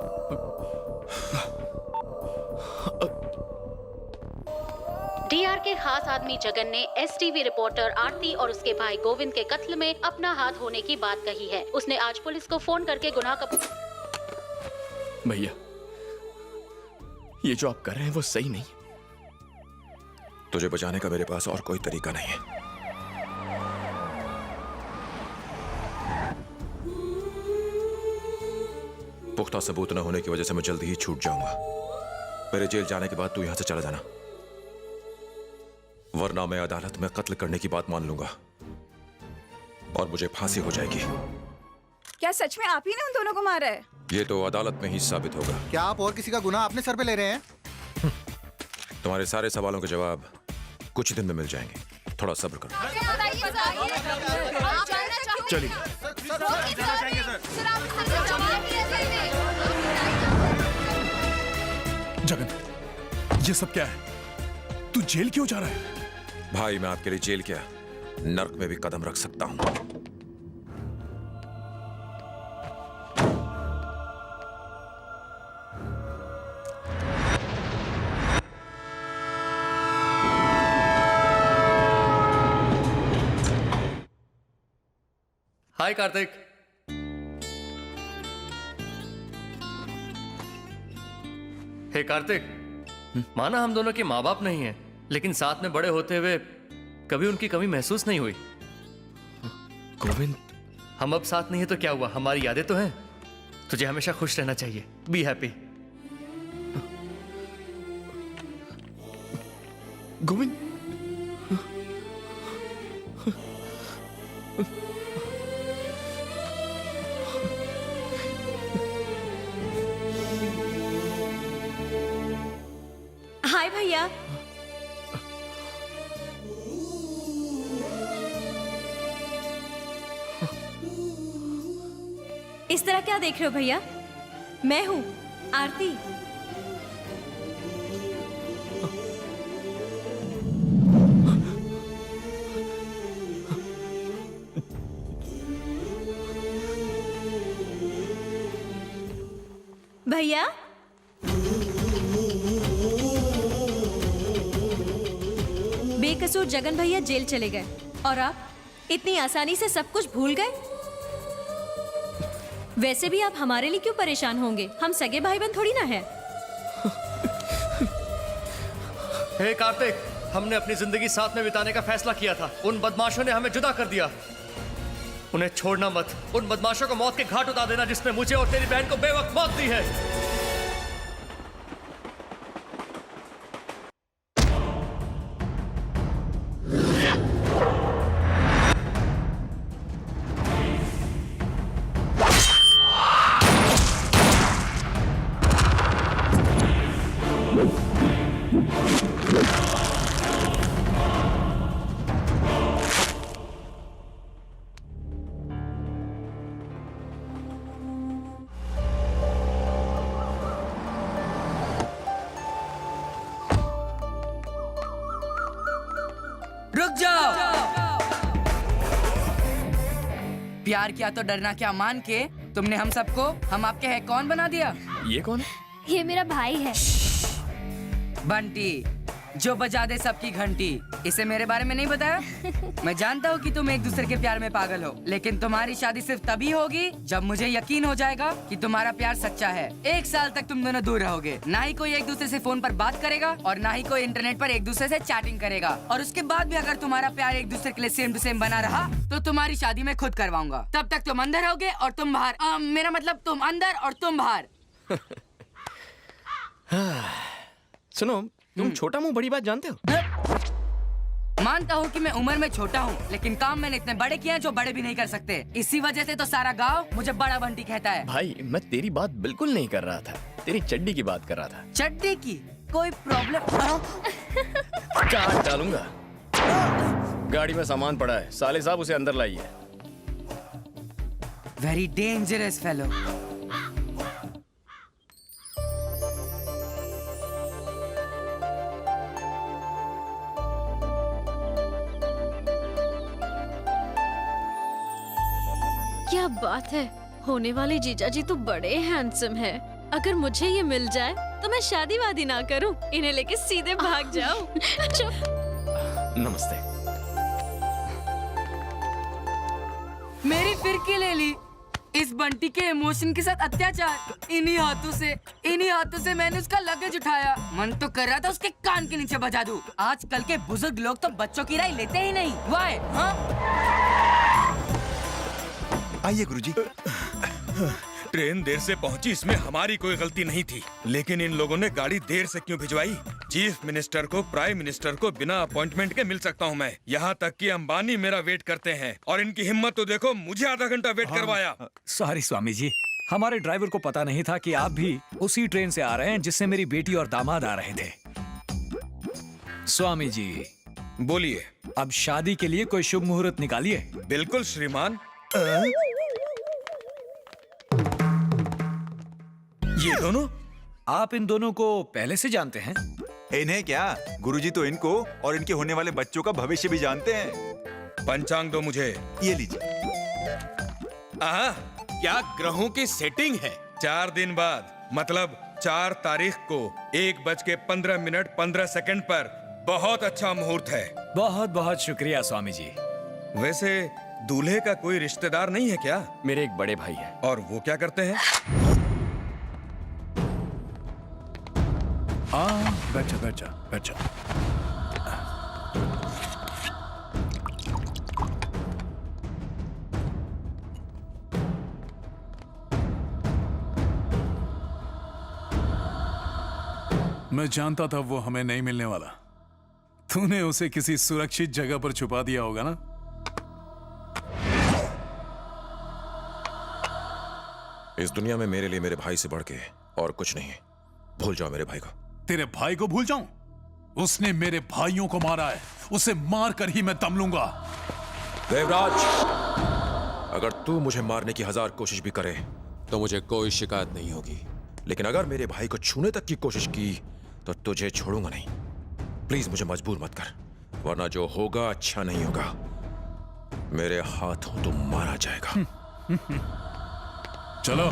डीआर के खास आदमी जगन ने एसटीवी रिपोर्टर आरती और उसके भाई गोविंद के कत्ल में अपना हाथ होने की बात कही है। उसने आज पुलिस को फोन करके गुनाह का भैया ये जो आप कर रहे हैं वो सही नहीं। तुझे बचाने का मेरे पास और कोई तरीका नहीं है। पुख्ता सबूत न होने की वजह से मैं जल्दी ही छूट जाऊंगा। मेरे जेल जाने के बाद तू यहां से चला जाना, वरना मैं अदालत में कत्ल करने की बात मान लूंगा और मुझे फांसी हो जाएगी। क्या सच में आप ही ने उन दोनों को मारा है? ये तो अदालत में ही साबित होगा। क्या आप और किसी का गुनाह अपने सर पे ले रहे हैं? तुम्हारे सारे सवालों के जवाब कुछ दिन में मिल जाएंगे। थोड़ा सब्र करो। चलिए। जगन, ये सब क्या है? तू जेल क्यों जा रहा है? भाई मैं आपके लिए जेल क्या, नर्क में भी कदम रख सकता हूं। हाय कार्तिक। हे कार्तिक, माना हम दोनों के माँ बाप नहीं हैं, लेकिन साथ में बड़े होते हुए कभी उनकी कमी महसूस नहीं हुई। गोविंद, हम अब साथ नहीं है तो क्या हुआ, हमारी यादें तो हैं। तुझे हमेशा खुश रहना चाहिए। Be happy. गोविंद, हाय भैया। इस तरह क्या देख रहे हो भैया? मैं हूं आरती। भैया, बेकसूर जगन भैया जेल चले गए और आप इतनी आसानी से सब कुछ भूल गए। वैसे भी आप हमारे लिए क्यों परेशान होंगे? हम सगे भाई बहन थोड़ी ना है। हे कार्तिक, हमने अपनी जिंदगी साथ में बिताने का फैसला किया था। उन बदमाशों ने हमें जुदा कर दिया। उन्हें छोड़ना मत। उन बदमाशों को मौत के घाट उतार देना जिसने मुझे और तेरी बहन को बेवक्त मौत दी है। रुक जाओ। प्यार किया तो डरना क्या मान के तुमने हम सबको हम आपके है कौन बना दिया। ये कौन है? ये मेरा भाई है। बंटी, जो बजा दे सबकी घंटी। इसे मेरे बारे में नहीं बताया? मैं जानता हूँ कि तुम एक दूसरे के प्यार में पागल हो, लेकिन तुम्हारी शादी सिर्फ तभी होगी जब मुझे यकीन हो जाएगा कि तुम्हारा प्यार सच्चा है। 1 साल तक तुम दोनों दूर रहोगे, ना ही कोई एक दूसरे से फोन पर बात करेगा और ना ही कोई इंटरनेट पर एक दूसरे से चैटिंग करेगा। और उसके बाद भी अगर तुम्हारा प्यार एक दूसरे के लिए सेम टू सेम बना रहा तो तुम्हारी शादी मैं खुद करवाऊंगा। तब तक तुम अंदर रहोगे और तुम बाहर। मेरा मतलब तुम अंदर और तुम बाहर। सुनो, तुम छोटा मुंह बड़ी बात जानते हो? मानता हूँ कि मैं उम्र में छोटा हूँ, लेकिन काम मैंने इतने बड़े किए हैं जो बड़े भी नहीं कर सकते। इसी वजह से तो सारा गांव मुझे बड़ा बंटी कहता है। भाई, मैं तेरी बात बिल्कुल नहीं कर रहा था, तेरी चड्डी की बात कर रहा था। चड्डी की कोई प्रॉब्लम? काट डालूंगा। गाड़ी में सामान पड़ा है, साले साहब उसे अंदर लाइए। Very dangerous fellow. क्या बात है, होने वाले जीजा जी तो बड़े हैंडसम हैं। अगर मुझे ये मिल जाए तो मैं शादी वादी ना करूं, इन्हें लेके सीधे भाग जाऊं। नमस्ते। मेरी फिरकी ले ली। इस बंटी के इमोशन के साथ अत्याचार। इन्हीं हाथों से मैंने उसका लगेज उठाया। मन तो कर रहा था उसके कान के नीचे बजा दूं। आजकल के बुजुर्ग लोग तो बच्चों की राय लेते ही नहीं। वाई, हाँ? आइए गुरुजी। ट्रेन देर से पहुंची, इसमें हमारी कोई गलती नहीं थी, लेकिन इन लोगों ने गाड़ी देर से क्यों भिजवाई? चीफ मिनिस्टर को, प्राइम मिनिस्टर को बिना अपॉइंटमेंट के मिल सकता हूं मैं। यहाँ तक कि अंबानी मेरा वेट करते हैं और इनकी हिम्मत तो देखो, मुझे आधा घंटा वेट करवाया। सॉरी स्वामी जी, हमारे ड्राइवर को पता नहीं था कि आप भी उसी ट्रेन से आ रहे हैं जिससे मेरी बेटी और दामाद आ रहे थे। स्वामी जी बोलिए। अब शादी के लिए कोई शुभ मुहूर्त निकालिए। बिल्कुल श्रीमान। ये दोनों? आप इन दोनों को पहले से जानते हैं? इन्हें क्या, गुरुजी तो इनको और इनके होने वाले बच्चों का भविष्य भी जानते हैं। पंचांग दो मुझे। ये लीजिए। क्या ग्रहों की सेटिंग है? 4 दिन बाद, मतलब 4 तारीख को 1:15 पर बहुत अच्छा मुहूर्त है। बहुत बहुत शुक्रिया स्वामी जी। वैसे दूल्हे का कोई रिश्तेदार नहीं है क्या? मेरे एक बड़े भाई है। और वो क्या करते हैं? हाँ, बैठ जा, बैठ जा, बैठ जा। मैं जानता था वो हमें नहीं मिलने वाला। तूने उसे किसी सुरक्षित जगह पर छुपा दिया होगा ना? इस दुनिया में मेरे लिए मेरे भाई से बढ़ के और कुछ नहीं है। भूल जाओ मेरे भाई को। तेरे भाई को भूल जाऊं? उसने मेरे भाइयों को मारा है। उसे मार कर ही मैं दम लूंगा। देवराज, अगर तू मुझे मारने की 1000 कोशिश भी करे तो मुझे कोई शिकायत नहीं होगी, लेकिन अगर मेरे भाई को छूने तक की कोशिश की तो तुझे छोड़ूंगा नहीं। प्लीज मुझे मजबूर मत कर, वरना जो होगा अच्छा नहीं होगा। मेरे हाथों तू मारा जाएगा। चलो।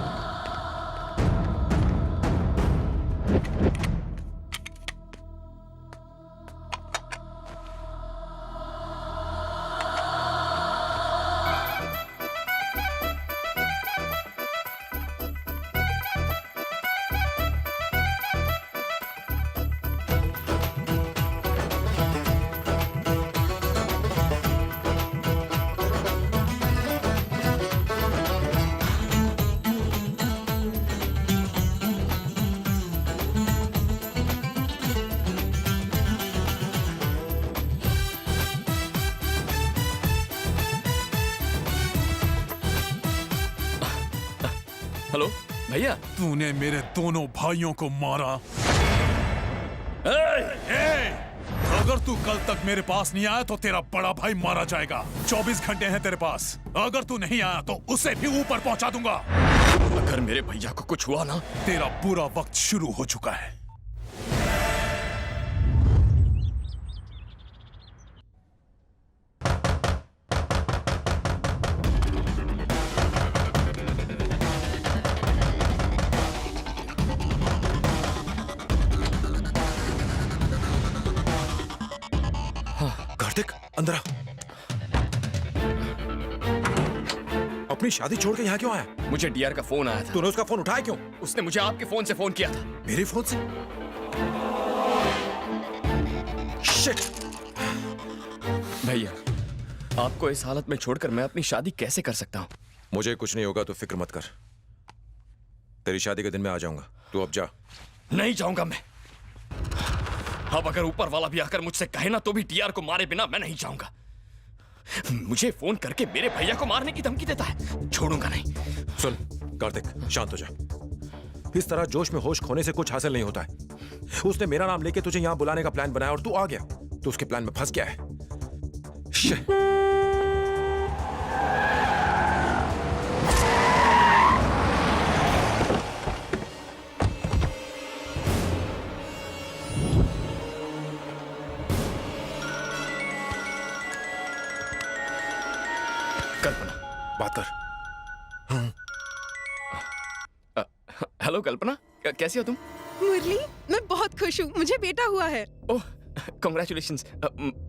हेलो भैया। तूने मेरे दोनों भाइयों को मारा। अगर तू कल तक मेरे पास नहीं आया तो तेरा बड़ा भाई मारा जाएगा। 24 घंटे हैं तेरे पास। अगर तू नहीं आया तो उसे भी ऊपर पहुंचा दूंगा। अगर मेरे भैया को कुछ हुआ ना, तेरा बुरा वक्त शुरू हो चुका है। कार्तिक, अंदर आ। अपनी शादी छोड़ के यहाँ क्यों आया? मुझे डीआर का फोन आया था। तूने उसका फोन उठाया क्यों? उसने मुझे आपके फोन से फोन किया था। मेरे फोन से? शिट! भैया, आपको इस हालत में छोड़कर मैं अपनी शादी कैसे कर सकता हूँ? मुझे कुछ नहीं होगा तो फिक्र मत कर। तेरी शादी के दिन मैं आ जाऊंगा। तू अब जा। नहीं जाऊंगा मैं। अब अगर ऊपर वाला भी आकर मुझसे कहे ना तो भी डीआर को मारे बिना मैं नहीं जाऊंगा। मुझे फोन करके मेरे भैया को मारने की धमकी देता है। छोड़ूंगा नहीं। सुन कार्तिक, शांत हो जा। इस तरह जोश में होश खोने से कुछ हासिल नहीं होता है। उसने मेरा नाम लेके तुझे यहाँ बुलाने का प्लान बनाया और तू आ गया। तू उसके प्लान में फंस गया है। कल्पना, बात कर। हेलो कल्पना, कैसी हो तुम? मुरली, मैं बहुत खुश हूँ। मुझे बेटा हुआ है। ओह, कांग्रेचुलेशंस।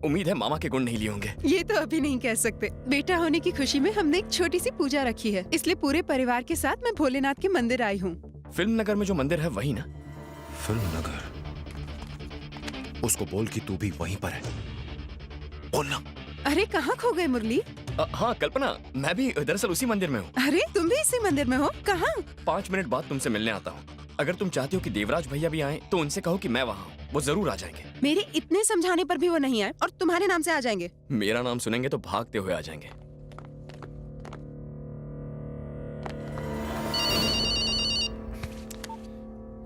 उम्मीद है मामा के गुण नहीं लिए होंगे। ये तो अभी नहीं कह सकते। बेटा होने की खुशी में हमने एक छोटी सी पूजा रखी है, इसलिए पूरे परिवार के साथ मैं भोलेनाथ के मंदिर आई हूँ। फिल्म नगर में जो मंदिर है वही ना? फिल्म नगर? उसको बोल कि तू भी वहीं पर है। बोलना। अरे कहाँ खो गए मुरली? हाँ कल्पना, मैं भी दरअसल उसी मंदिर में हूँ। अरे तुम भी इसी मंदिर में हो? कहाँ? 5 मिनट बाद तुमसे मिलने आता हूँ। अगर तुम चाहती हो कि देवराज भैया भी आए तो उनसे कहो कि मैं वहाँ हूँ। वो जरूर आ जाएंगे। मेरे इतने समझाने पर भी वो नहीं आए और तुम्हारे नाम से आ जाएंगे। मेरा नाम सुनेंगे तो भागते हुए आ जाएंगे।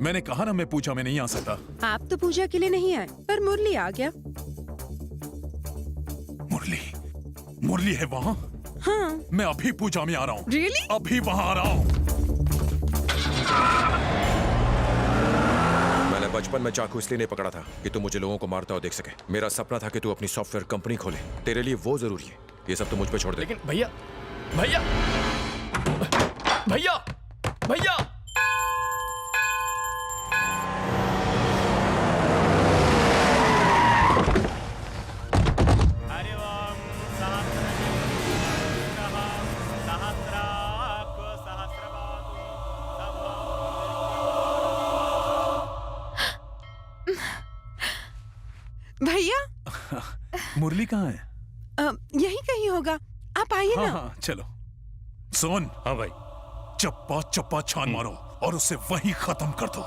मैंने कहा ना मैं पूजा में नहीं आ सकता। आप तो पूजा के लिए नहीं आए, पर मुरली आ गया। मुरली है वहाँ? हाँ। मैं अभी पूजा में आ रहा हूँ। Really? अभी वहाँ आ रहा हूँ। मैंने बचपन में चाकू इसलिए नहीं पकड़ा था कि तू मुझे लोगों को मारता हो देख सके। मेरा सपना था कि तू अपनी सॉफ्टवेयर कंपनी खोले। तेरे लिए वो जरूरी है। ये सब तो मुझ पे छोड़ दे। लेकिन भैया, भैया, भैया, भैया। मुरली कहाँ है? यही कहीं होगा, आप आइए ना। हाँ, चलो। सुन। हाँ भाई। चप्पा चप्पा छान मारो और उसे वहीं खत्म कर दो।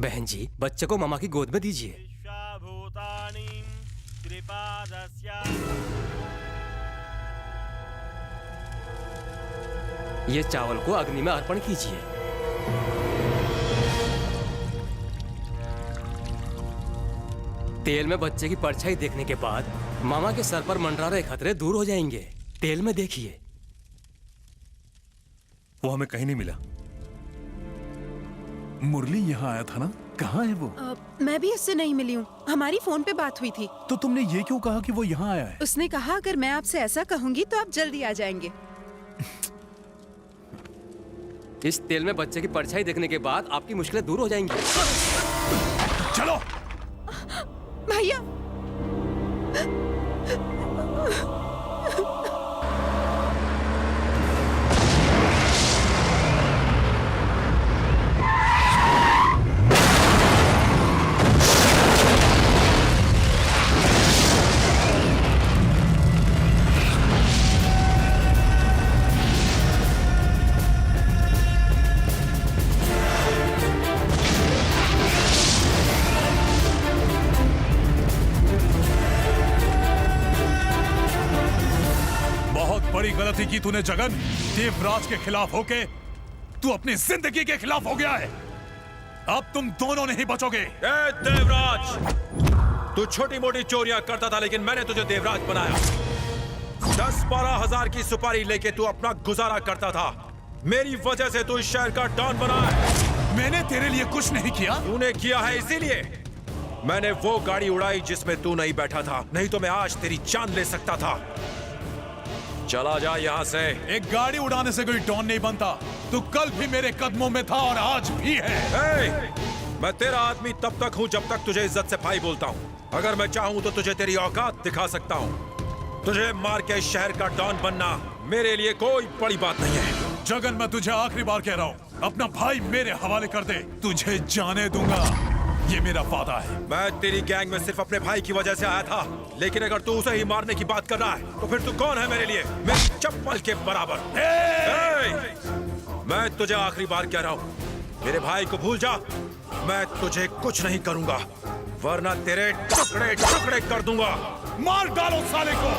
बहन जी, बच्चे को मामा की गोद में दीजिए। ये चावल को अग्नि में अर्पण कीजिए। तेल में बच्चे की परछाई देखने के बाद मामा के सर पर मंडरा रहे खतरे दूर हो जाएंगे। तेल में देखिए। वो हमें कहीं नहीं मिला। मुरली यहाँ आया था ना? कहाँ है वो? मैं भी उससे नहीं मिली हूँ, हमारी फोन पे बात हुई थी। तो तुमने ये क्यों कहा कि वो यहाँ आया है? उसने कहा अगर मैं आपसे ऐसा कहूंगी तो आप जल्दी आ जाएंगे। इस तेल में बच्चे की परछाई देखने के बाद आपकी मुश्किलें दूर हो जाएंगी। चलो भैया। बड़ी गलती की तूने जगन। देवराज के खिलाफ होके तू अपनी जिंदगी के खिलाफ हो गया है। अब तुम दोनों नहीं बचोगे। देवराज, तू छोटी मोटी चोरियां करता था लेकिन मैंने तुझे देवराज बनाया। 10-12 हजार की सुपारी लेके तू अपना गुजारा करता था। मेरी वजह से तू इस शहर का डॉन बना है। मैंने तेरे लिए कुछ नहीं किया। तूने किया है, इसीलिए मैंने वो गाड़ी उड़ाई जिसमें तू नहीं बैठा था, नहीं तो मैं आज तेरी जान ले सकता था। चला जा यहाँ से। एक गाड़ी उड़ाने से कोई डॉन नहीं बनता। तू कल भी मेरे कदमों में था और आज भी है। मैं तेरा आदमी तब तक हूँ जब तक तुझे इज्जत से भाई बोलता हूँ। अगर मैं चाहूँ तो तुझे तेरी औकात दिखा सकता हूँ। तुझे मार के इस शहर का डॉन बनना मेरे लिए कोई बड़ी बात नहीं है। जगन, मैं तुझे आखिरी बार कह रहा हूँ, अपना भाई मेरे हवाले कर दे। तुझे जाने दूंगा, ये मेरा वादा है। मैं तेरी गैंग में सिर्फ अपने भाई की वजह से आया था, लेकिन अगर तू उसे ही मारने की बात कर रहा है तो फिर तू कौन है मेरे लिए? मेरी चप्पल के बराबर। मैं तुझे आखिरी बार कह रहा हूँ, मेरे भाई को भूल जा। मैं तुझे कुछ नहीं करूंगा, वरना तेरे टुकड़े टुकड़े कर दूंगा। मार डालो साले को।